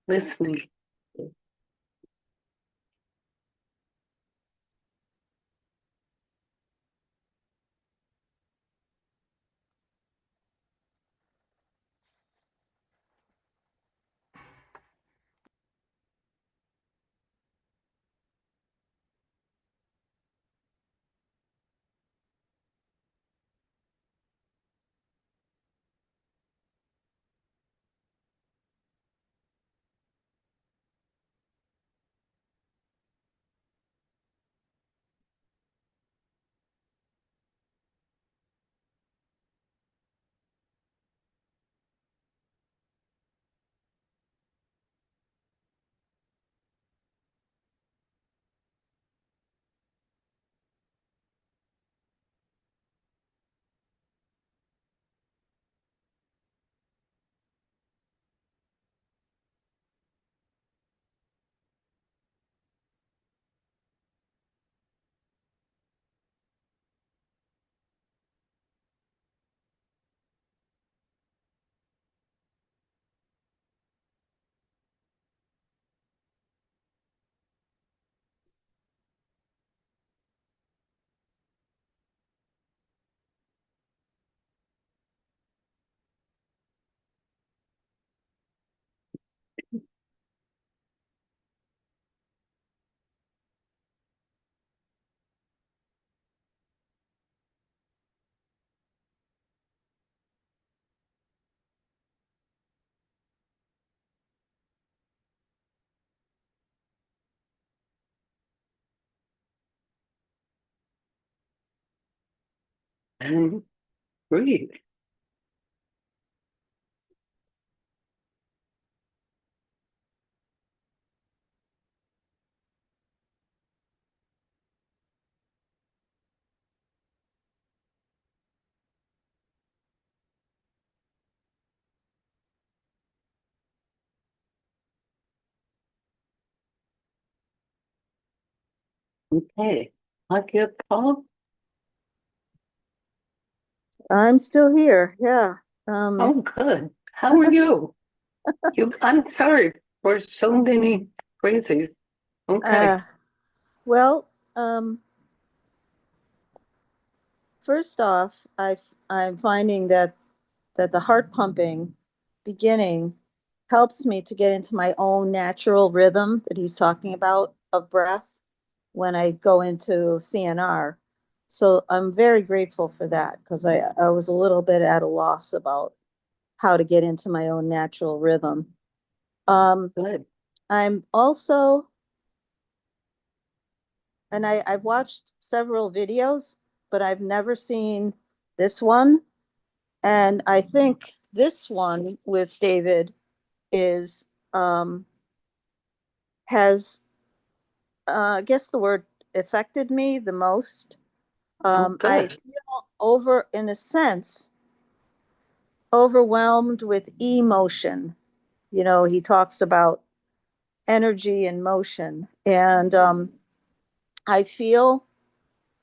Listening. And breathe. Okay, Aagia Pal. I'm still here. Yeah. Oh, good. How are you? I'm sorry for so many crazies. Okay. Well, first off, I'm finding that the heart pumping beginning helps me to get into my own natural rhythm that he's talking about of breath when I go into CNR. So I'm very grateful for that because I was a little bit at a loss about how to get into my own natural rhythm. Good. I'm also, and I've watched several videos, but I've never seen this one. And I think this one with David is has I guess the word affected me the most. I Good. feel over, in a sense, overwhelmed with emotion. You know, he talks about energy and motion, and I feel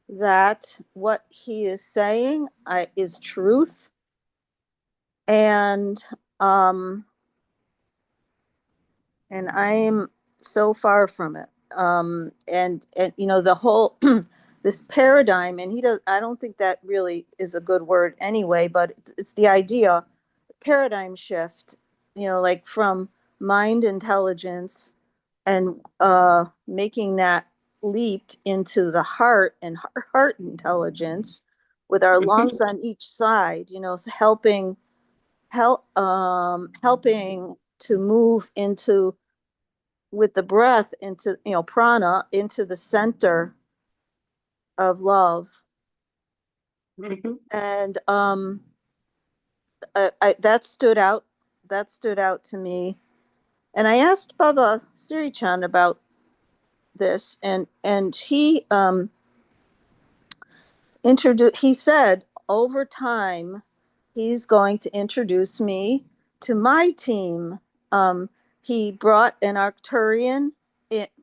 that what he is saying is truth, and um, I'm so far from it. And you know the whole this paradigm, and he does. I don't think that really is a good word anyway, but it's the idea, paradigm shift. You know, like from mind intelligence and making that leap into the heart and heart intelligence with our lungs on each side, so helping to move into, with the breath, into, prana, into the center of love. And that stood out to me. And I asked Baba Siri Chand about this, and he he said over time he's going to introduce me to my team. He brought an Arcturian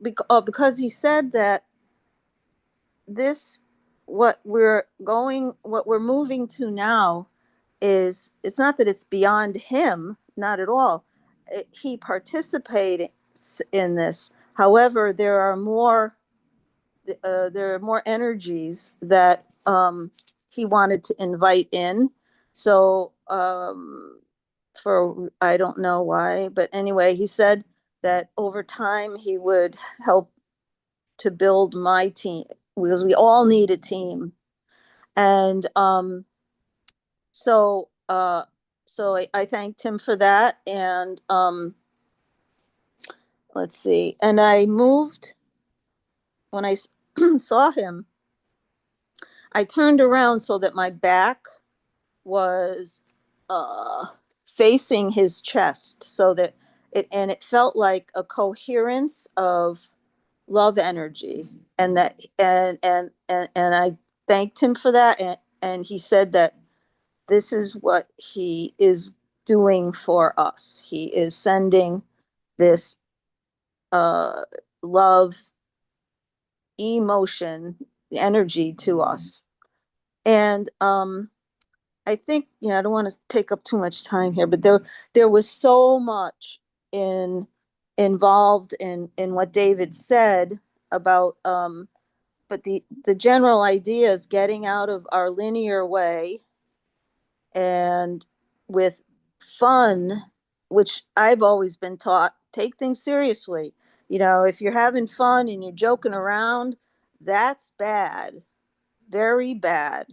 because he said that what we're moving to now is, it's not that it's beyond him, not at all. He participates in this. However, there are more energies that he wanted to invite in. So for, I don't know why, but anyway, he said that over time he would help to build my team, because we all need a team. And so I thanked him for that. And let's see. And I moved, when I saw him, I turned around so that my back was facing his chest, so that it felt like a coherence of love energy. And I thanked him for that. And he said that this is what he is doing for us. He is sending this love, emotion, energy to us. And I think, I don't want to take up too much time here, but there was so much involved in what David said about, but the general idea is getting out of our linear way, and with fun, which I've always been taught, take things seriously. If you're having fun and you're joking around, that's bad, very bad.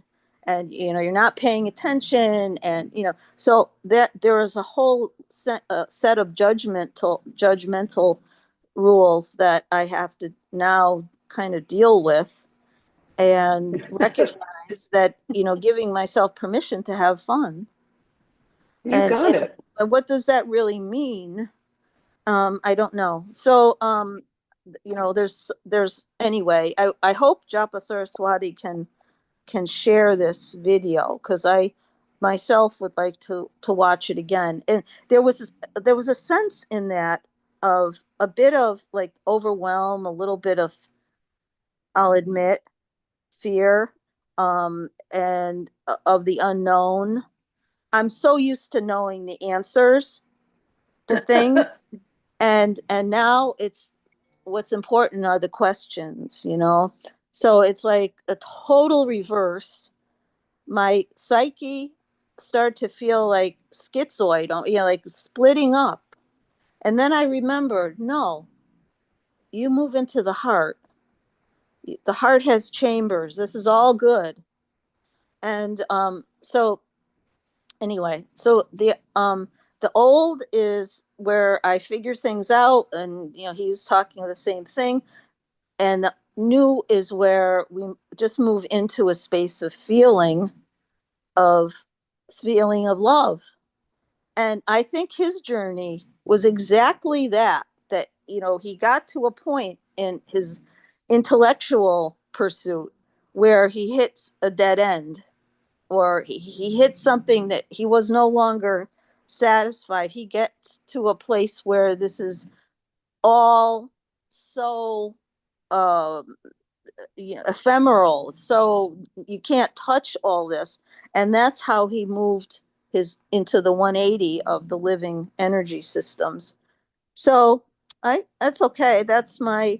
And you're not paying attention, and so that there is a whole set of judgmental rules that I have to now kind of deal with, and recognize that giving myself permission to have fun. You got it. And what does that really mean? I don't know. So there's anyway, I hope Japa Saraswati can share this video, because I myself would like to watch it again. And there was a sense in that of a bit of like overwhelm, a little bit of, I'll admit, fear, and of the unknown. I'm so used to knowing the answers to things, and now it's, what's important are the questions, So it's like a total reverse. My psyche started to feel like schizoid, like splitting up. And then I remembered, no, you move into the heart. The heart has chambers. This is all good. And so anyway, so the old is where I figure things out, and he's talking the same thing. And the new is where we just move into a space of feeling of love. And I think his journey was exactly that he got to a point in his intellectual pursuit where he hits a dead end, or he hits something that he was no longer satisfied. He gets to a place where this is all so ephemeral, so you can't touch all this. And that's how he moved into the 180 of the living energy systems. So that's okay. That's my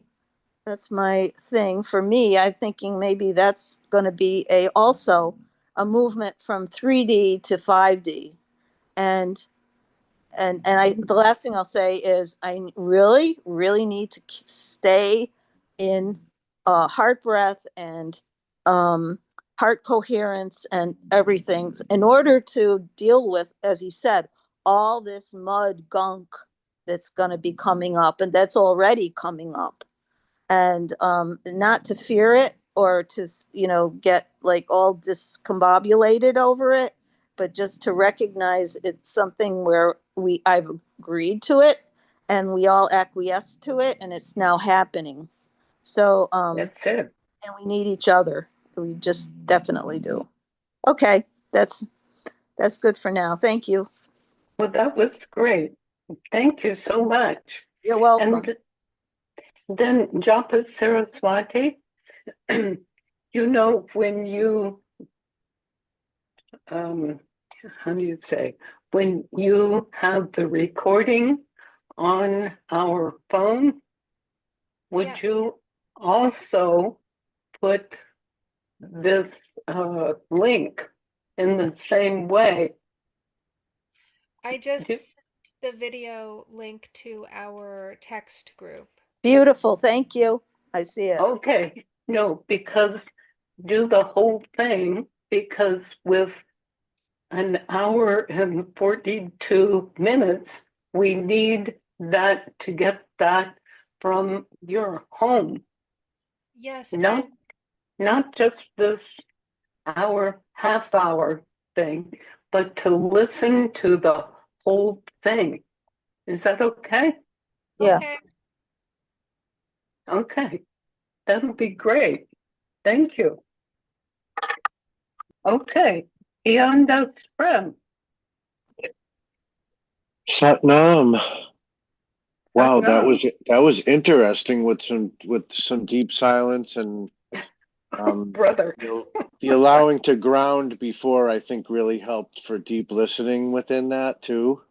thing. For me, I'm thinking maybe that's going to be also a movement from 3D to 5D. And the last thing I'll say is I really, really need to stay in heart breath and heart coherence and everything in order to deal with, as he said, all this mud gunk that's going to be coming up and that's already coming up. And not to fear it or to, get like all discombobulated over it, but just to recognize it's something where I've agreed to it and we all acquiesce to it and it's now happening. So, That's it. and we need each other. We just definitely do. Okay, that's good for now. Thank you. Well, that was great. Thank you so much. You're welcome. And then Japa Saraswati, when you, how do you say, when you have the recording on our phone, would you also put this link in the same way? I just sent the video link to our text group. Beautiful. Thank you. I see it. Okay. No, because do the whole thing, because with an hour and 42 minutes, we need that to get that from your home. Yes. Not just this half hour thing, but to listen to the whole thing. Is that okay? Yeah. Okay. That'll be great. Thank you. Okay. Gian Das Prem. Satnam. Wow, Satnam. that was interesting with some deep silence and brother. The allowing to ground before, I think, really helped for deep listening within that too.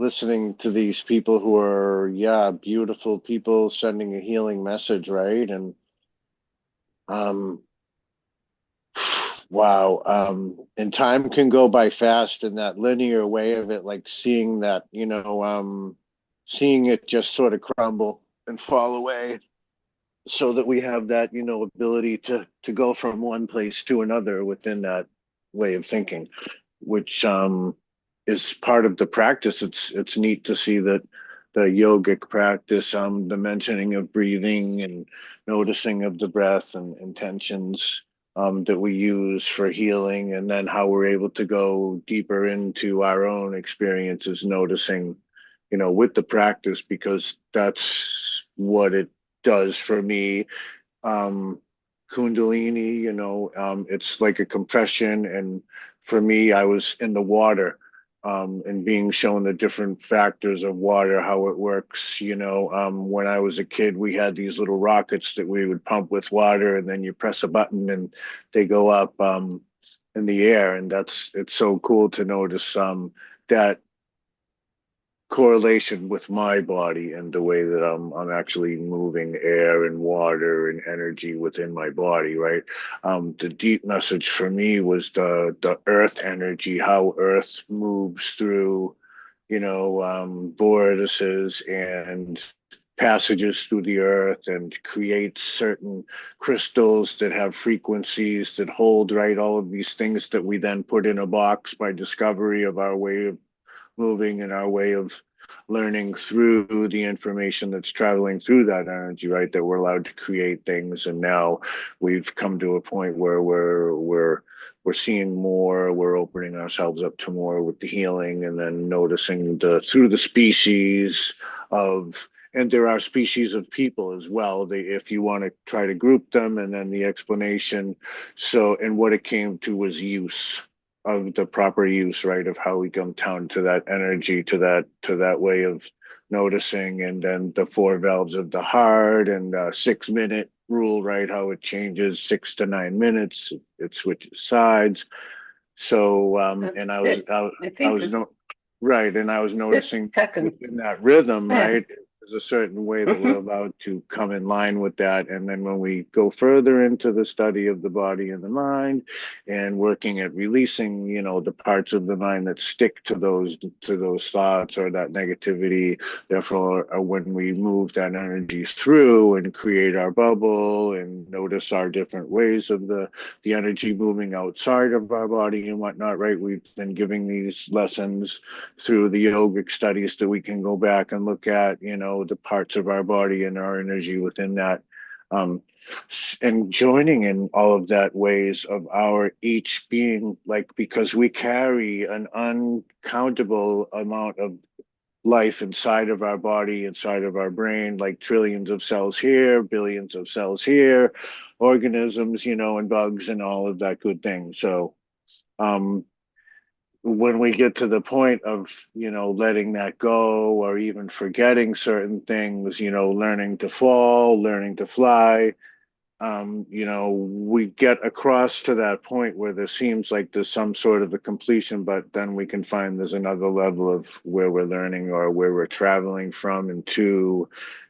Listening to these people who are, beautiful people sending a healing message, right? And wow, and time can go by fast in that linear way of it, like seeing that, seeing it just sort of crumble and fall away, so that we have that, ability to go from one place to another within that way of thinking, which is part of the practice. It's neat to see that the yogic practice, the mentioning of breathing and noticing of the breath and intentions that we use for healing, and then how we're able to go deeper into our own experiences, noticing, with the practice, because that's what it does for me. Kundalini, it's like a compression, and for me, I was in the water, and being shown the different factors of water, how it works. When I was a kid, we had these little rockets that we would pump with water, and then you press a button and they go up in the air, and it's so cool to notice that correlation with my body and the way that I'm actually moving air and water and energy within my body, right? The deep message for me was the earth energy, how earth moves through, vortices and passages through the earth and creates certain crystals that have frequencies that hold, right, all of these things that we then put in a box by discovery of our way of moving and our way of learning through the information that's traveling through that energy, right? That we're allowed to create things, and now we've come to a point where we're seeing more. We're opening ourselves up to more with the healing, and then noticing through the species of. And there are species of people as well. If you want to try to group them, and then the explanation. So, and what it came to was use of the proper use, right, of how we come down to that energy, to that way of noticing, and then the 4 valves of the heart and 6-minute rule, right, how it changes 6 to 9 minutes, it switches sides. So and I was noticing within that rhythm, right, there's a certain way that we're allowed to come in line with that. And then when we go further into the study of the body and the mind and working at releasing, the parts of the mind that stick to those thoughts or that negativity, therefore, when we move that energy through and create our bubble and notice our different ways of the energy moving outside of our body and whatnot, right? We've been giving these lessons through the yogic studies that we can go back and look at, the parts of our body and our energy within that. And joining in all of that ways of our each being, like, because we carry an uncountable amount of life inside of our body, inside of our brain, like trillions of cells here, billions of cells here, organisms, and bugs and all of that good thing. So when we get to the point of, letting that go or even forgetting certain things, learning to fall, learning to fly, we get across to that point where there seems like there's some sort of a completion, but then we can find there's another level of where we're learning or where we're traveling from and to,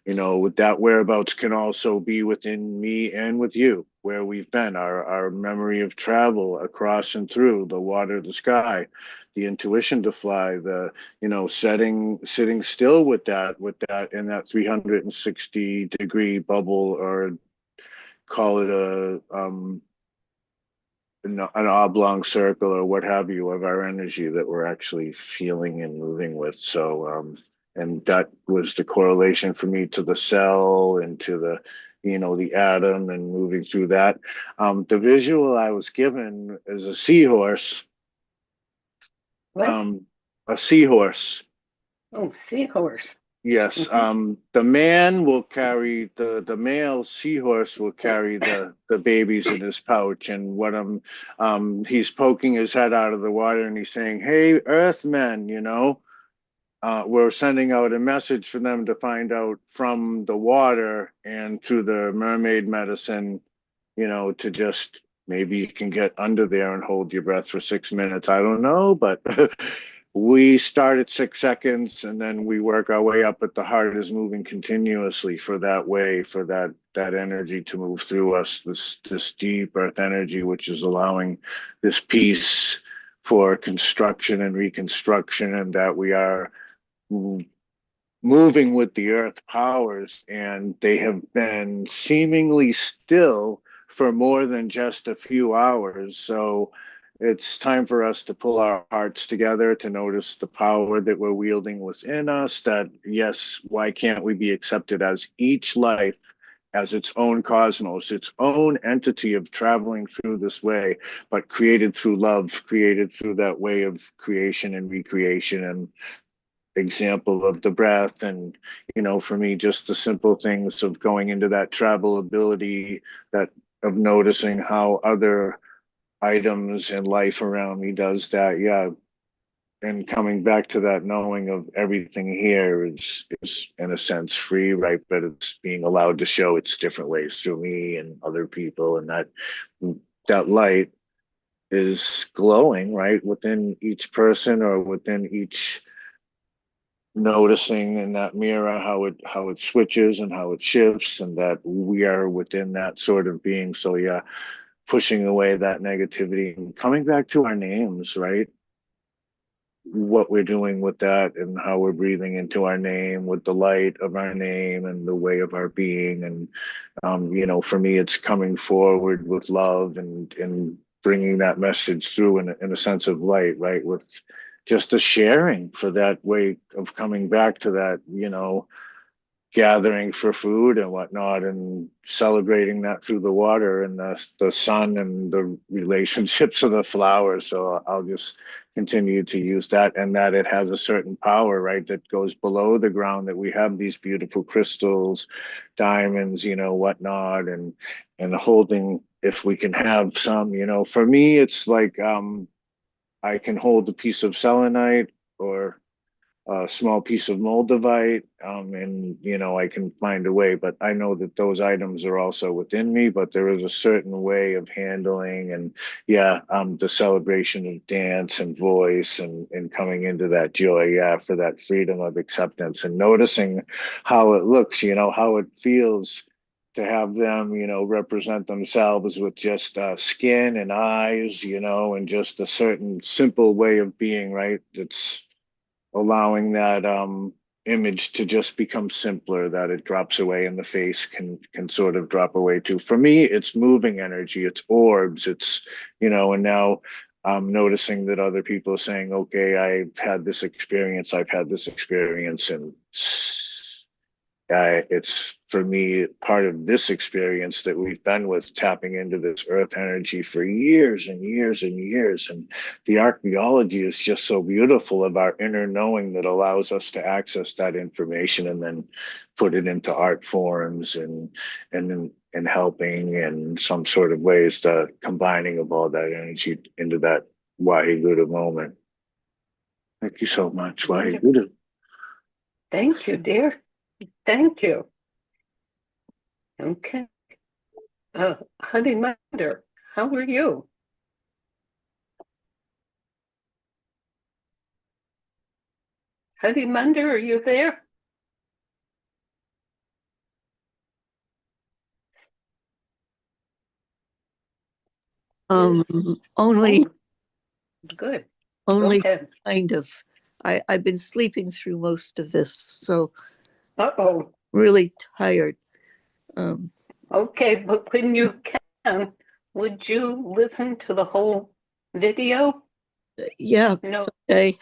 with that whereabouts can also be within me and with you, where we've been, our memory of travel across and through the water, the sky, the intuition to fly, the, sitting still with that in that 360-degree bubble, or call it an oblong circle or what have you of our energy that we're actually feeling and moving with. So and that was the correlation for me to the cell and to the the atom and moving through that. The visual I was given is a seahorse. What? A seahorse. Oh, seahorse. Yes, the man will carry the male seahorse will carry the babies in his pouch, and what he's poking his head out of the water and he's saying, "Hey, Earthmen, we're sending out a message for them to find out from the water and through the mermaid medicine, to just maybe you can get under there and hold your breath for 6 minutes. I don't know, but." We start at 6 seconds and then we work our way up, but the heart is moving continuously for that way, for that energy to move through us, this deep earth energy, which is allowing this peace for construction and reconstruction, and that we are moving with the earth powers, and they have been seemingly still for more than just a few hours. So it's time for us to pull our hearts together to notice the power that we're wielding within us, that yes, why can't we be accepted as each life as its own cosmos, its own entity of traveling through this way, but created through love, created through that way of creation and recreation, and example of the breath. And for me, just the simple things of going into that travel ability, that of noticing how other items and life around me does that. Yeah. And coming back to that knowing of everything here is in a sense free, right? But it's being allowed to show its different ways through me and other people, and that light is glowing right within each person or within each, noticing in that mirror how it switches and how it shifts, and that we are within that sort of being. So yeah, pushing away that negativity and coming back to our names, right? What we're doing with that and how we're breathing into our name with the light of our name and the way of our being. And for me, it's coming forward with love and bringing that message through in a sense of light, right? With just a sharing for that way of coming back to that, gathering for food and whatnot, and celebrating that through the water and the sun and the relationships of the flowers. So I'll just continue to use that, and that it has a certain power, right, that goes below the ground, that we have these beautiful crystals, diamonds, whatnot, and holding, if we can have some, for me, it's like I can hold a piece of selenite or a small piece of moldavite, and I can find a way. But I know that those items are also within me. But there is a certain way of handling, and yeah, the celebration of dance and voice, and coming into that joy, yeah, for that freedom of acceptance, and noticing how it looks, how it feels to have them, represent themselves with just skin and eyes, and just a certain simple way of being, right? It's allowing that image to just become simpler, that it drops away, and the face can sort of drop away too. For me, it's moving energy, it's orbs, it's, and now I'm noticing that other people are saying, okay, I've had this experience, and it's, for me, part of this experience that we've been with, tapping into this earth energy for years and years and years. And the archaeology is just so beautiful of our inner knowing that allows us to access that information and then put it into art forms, and helping in some sort of ways, the combining of all that energy into that Waheguru moment. Thank you so much, Waheguru. Thank you, dear. Thank you. Okay. Harimandir, how are you? Harimandir, are you there? Only, Good. only Go ahead. kind of. I've been sleeping through most of this, so Uh-oh. really tired. Okay, but when you can, would you listen to the whole video? Yeah, No. someday.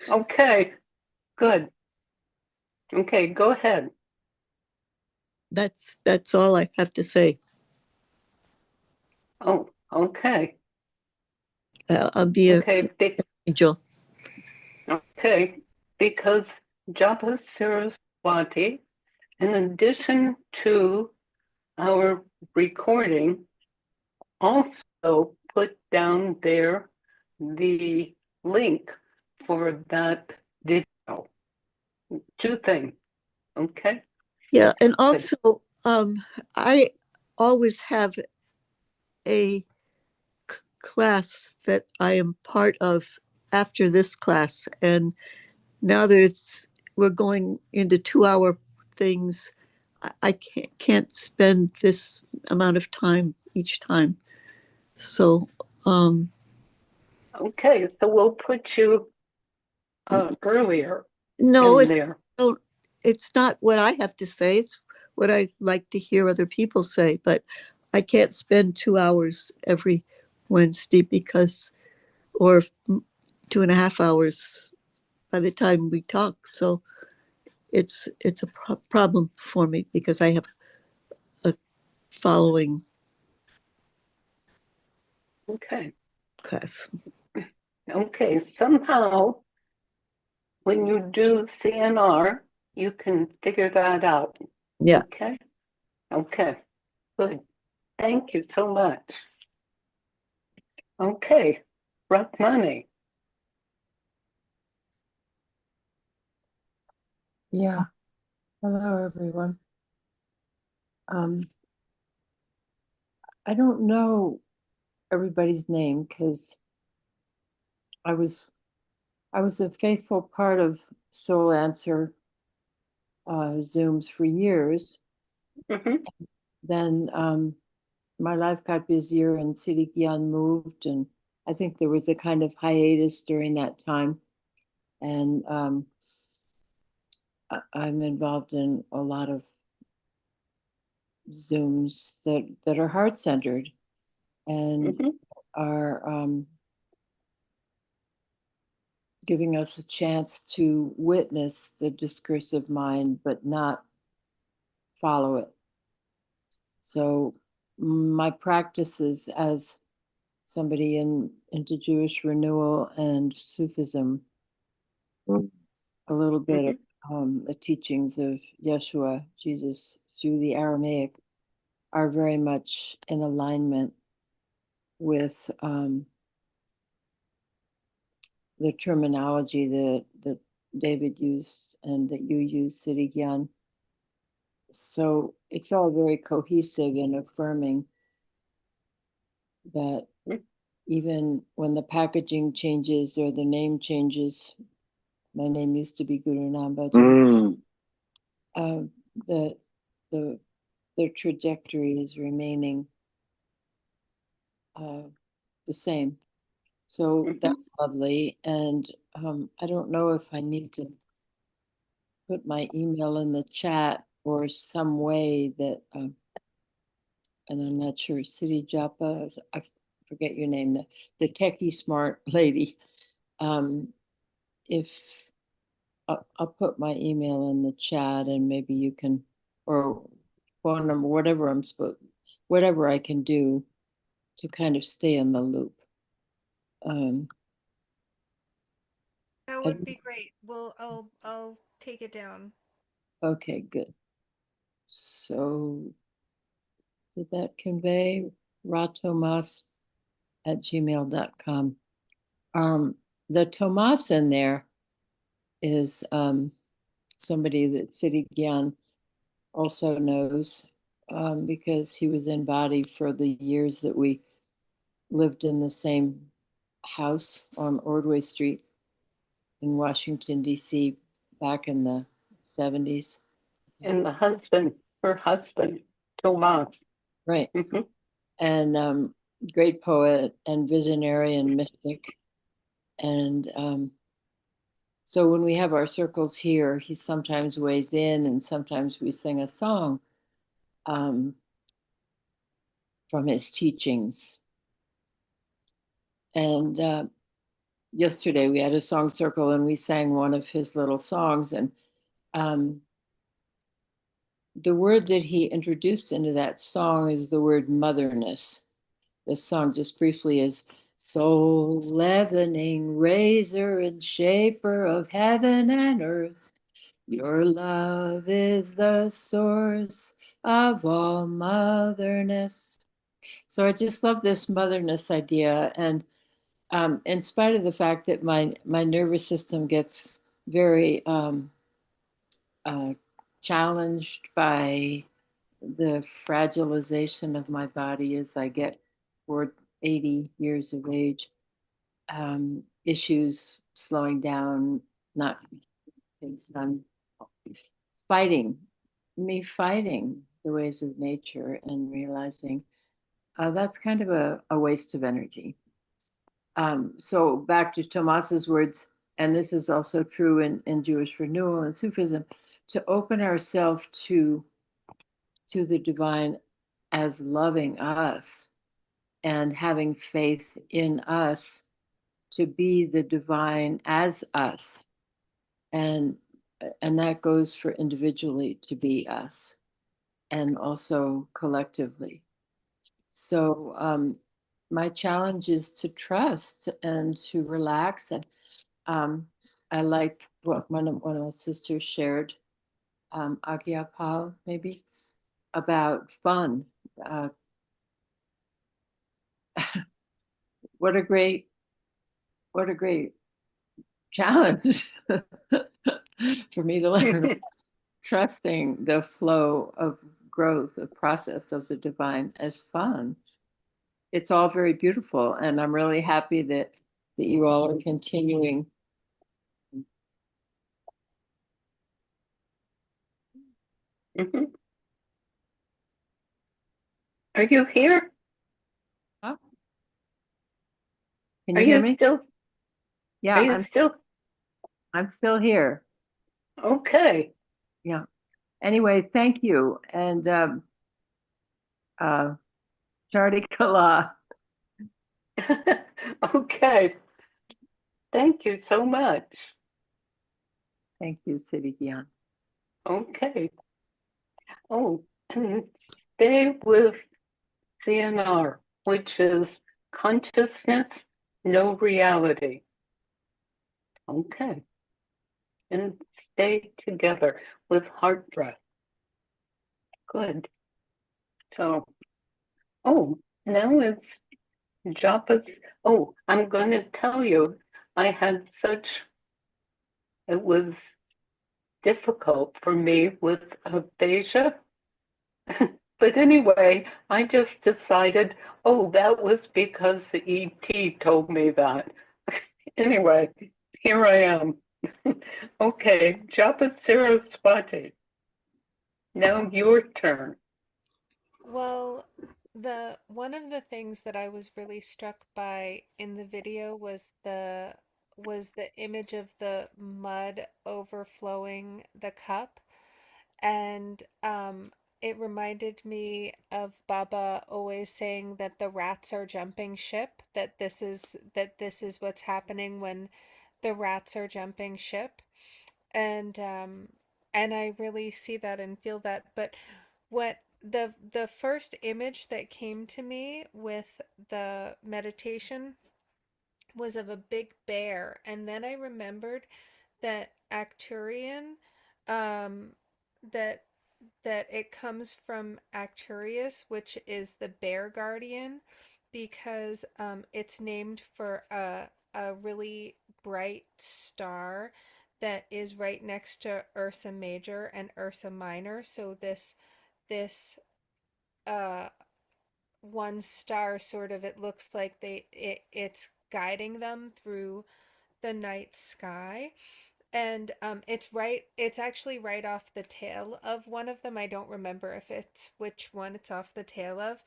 Okay, good. Okay, go ahead. That's all I have to say. Oh, okay. I'll be Okay, an angel. okay, because Japa Saraswati, in addition to our recording, also put down there the link for that video. Two things, okay? Yeah, and also, I always have a class that I am part of after this class, and now we're going into 2-hour things. I can't spend this amount of time each time. So, okay, so we'll put you earlier no, in there. it's not what I have to say. It's what I like to hear other people say, but I can't spend 2 hours every Wednesday or 2.5 hours by the time we talk. So it's a problem for me because I have a following Okay. class. Okay, somehow when you do CNR, you can figure that out. Yeah. Okay. Okay. Good. Thank you so much. Okay. Rachamana. Yeah. Hello, everyone. I don't know everybody's name because I was a faithful part of Soul Answer Zooms for years. Mm-hmm. Then my life got busier and Siri Gian moved, and I think there was a kind of hiatus during that time. And I'm involved in a lot of Zooms that are heart-centered and are giving us a chance to witness the discursive mind, but not follow it. So my practices as somebody into Jewish renewal and Sufism, a little bit of the teachings of Yeshua, Jesus, through the Aramaic, are very much in alignment with the terminology that David used and that you use, Siri Gian. So it's all very cohesive and affirming that even when the packaging changes or the name changes, my name used to be Guru Nambaji, that the trajectory is remaining the same. So that's lovely. And I don't know if I need to put my email in the chat or some way that, and I'm not sure, City Japa, I forget your name, the techie smart lady. If I'll put my email in the chat and maybe you can, or phone number, whatever I can do to kind of stay in the loop. That would be great. I'll take it down. Okay, good. So did that convey? ratomas@gmail.com. The Tomas in there is somebody that Siri Gian also knows because he was in body for the years that we lived in the same house on Ordway Street in Washington, D.C. back in the 70s. And her husband, Tomas. Right. And great poet and visionary and mystic. And so when we have our circles here, he sometimes weighs in and sometimes we sing a song from his teachings. And yesterday we had a song circle and we sang one of his little songs. And the word that he introduced into that song is the word motherness. The song just briefly is soul leavening raiser and shaper of heaven and earth. Your love is the source of all motherness. So I just love this motherness idea. And in spite of the fact that my nervous system gets very challenged by the fragilization of my body as I get toward 80 years of age, issues slowing down, not things that I'm fighting the ways of nature and realizing that's kind of a waste of energy. So back to Tomas's words, and this is also true in Jewish renewal and Sufism, to open ourselves to the divine as loving us and having faith in us to be the divine as us. And that goes for individually to be us and also collectively. So my challenge is to trust and to relax. And I like what one of my sisters shared, Aagia Pal, maybe, about fun. What a great challenge for me to learn. Trusting the flow of growth, of process of the divine as fun. It's all very beautiful, and I'm really happy that you all are continuing. Are you here? Huh? Can you hear me? Still? Yeah, I'm still here. Okay. Yeah. Anyway, thank you, and Chardi Kala. Okay. Thank you so much. Thank you, Siri Gian. Okay. Oh, and stay with CNR, which is consciousness, no reality. Okay. And stay together with heart breath. Good. So, now it's Japa's. Oh, I'm going to tell you, I had such it was difficult for me with aphasia. But anyway, I just decided, oh, that was because the ET told me that. Anyway, here I am. Okay, Japa Saraswati. Now your turn. Well, the one of the things that I was really struck by in the video was the image of the mud overflowing the cup. And it reminded me of Baba always saying that the rats are jumping ship, that this is what's happening when the rats are jumping ship. And and I really see that and feel that. But what the first image that came to me with the meditation was of a big bear, and then I remembered that Arcturian, um, that it comes from Arcturus, which is the bear guardian, because it's named for a really bright star that is right next to Ursa Major and Ursa Minor. So this uh one star sort of, it looks like it's guiding them through the night sky. And it's actually right off the tail of one of them. I don't remember if it's which one it's off the tail of,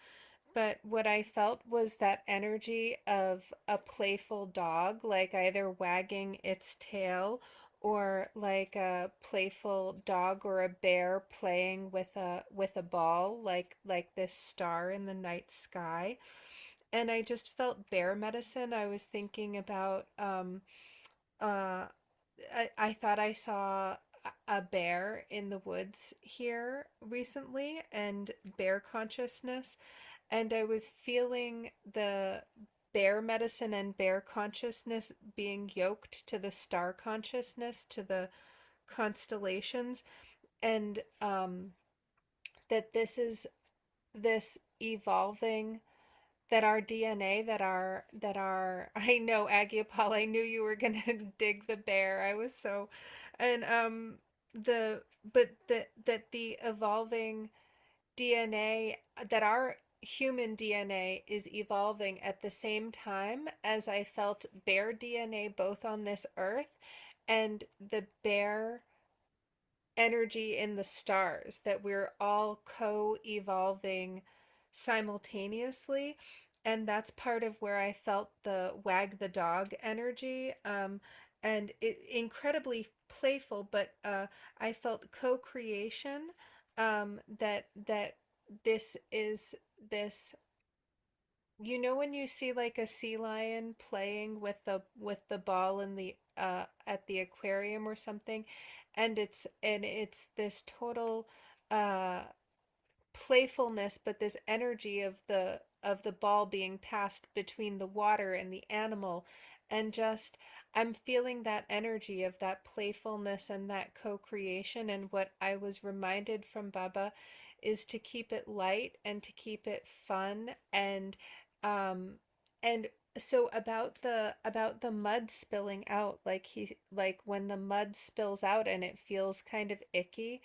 but what I felt was that energy of a playful dog, like either wagging its tail, or like a playful dog or a bear playing with a ball, like this star in the night sky. And I just felt bear medicine. I was thinking about uh I thought I saw a bear in the woods here recently, and bear consciousness, and I was feeling the bear medicine and bear consciousness being yoked to the star consciousness, to the constellations, and that this is this evolving, that our DNA, that our I know, Aagia Pal, I knew you were gonna dig the bear. I was so, and the but that the evolving DNA, that our human DNA is evolving at the same time as I felt bear DNA both on this earth, and the bear energy in the stars, that we're all co-evolving simultaneously. And that's part of where I felt the wag the dog energy, and it incredibly playful, but I felt co-creation, that this is this, when you see like a sea lion playing with the ball in the at the aquarium or something, and it's this total uh playfulness, but this energy of the ball being passed between the water and the animal, and just I'm feeling that energy of that playfulness and that co-creation. And what I was reminded from Baba is to keep it light and to keep it fun. Um and so about the mud spilling out, like when the mud spills out and it feels kind of icky,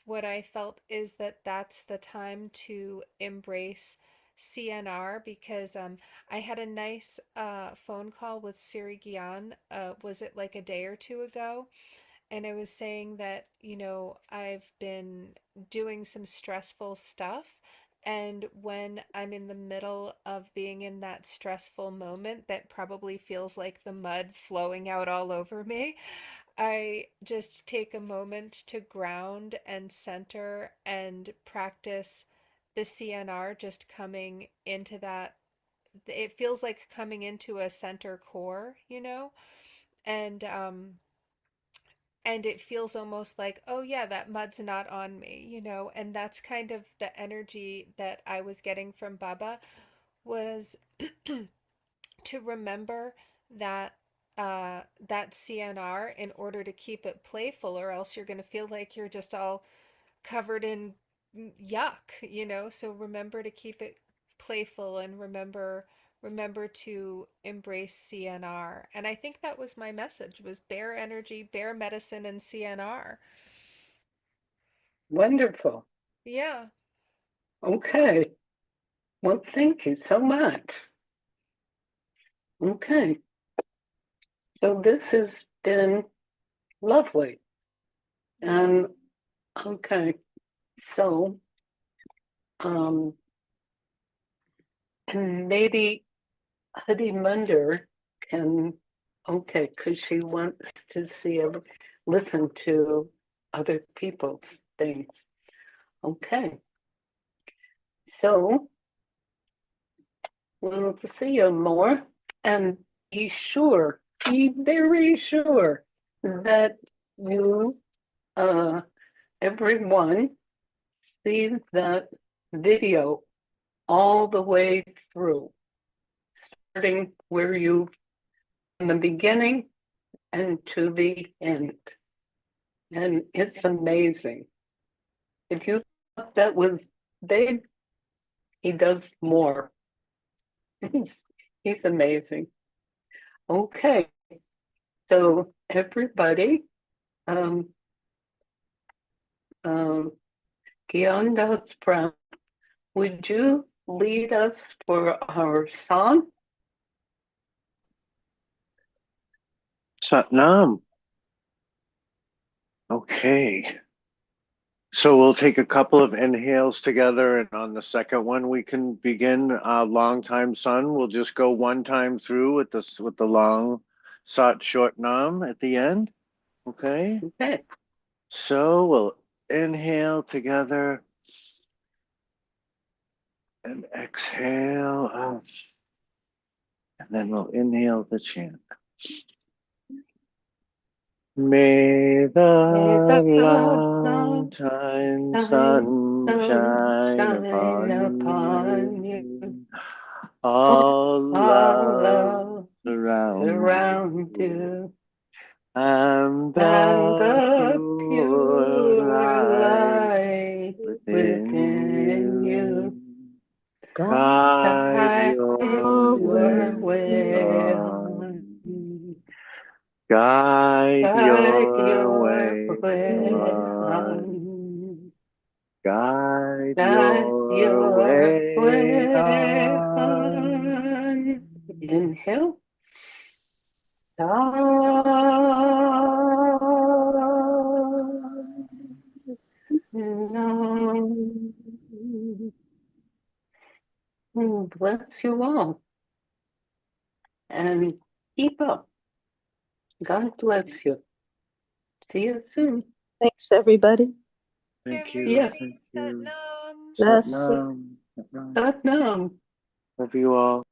what I felt is that that's the time to embrace CNR, because I had a nice phone call with Siri Gian, was it like a day or two ago? And I was saying that, I've been doing some stressful stuff. And when I'm in the middle of being in that stressful moment that probably feels like the mud flowing out all over me, I just take a moment to ground and center and practice the CNR, just coming into that. It feels like coming into a center core, and and it feels almost like, oh yeah, that mud's not on me, and that's kind of the energy that I was getting from Baba, was to remember that that CNR in order to keep it playful, or else you're going to feel like you're just all covered in yuck. So remember to keep it playful, and remember remember to embrace CNR. And I think that was my message, was bear energy, bear medicine, and CNR. Wonderful. Yeah. Okay. Well, thank you so much. Okay. So this has been lovely. Yeah. Okay. So, and maybe Harimandir can, because she wants to listen to other people's things. Okay. So, we'll see you more, and be very sure that you, everyone, see that video all the way through, starting in the beginning and to the end. And it's amazing. If you thought that was big, he does more. He's amazing. Okay, so everybody, Gian Das Prem, would you lead us for our song? Satnam. Okay. So we'll take a couple of inhales together, and on the second one we can begin long time sun. We'll just go one time through with the long sat short nam at the end. Okay. Okay. So we'll inhale together and exhale out. And then we'll inhale the chant. May the long time sun shine upon you. All love surround you. And the pure light within you. Guide your way on. Guide your way on. Guide your way on. Inhale. Bless you all. And keep up. God bless you. See you soon. Thanks, everybody. Thank you. Everybody, Thank you. Satnam. Bless. Satnam. Satnam. Love you all.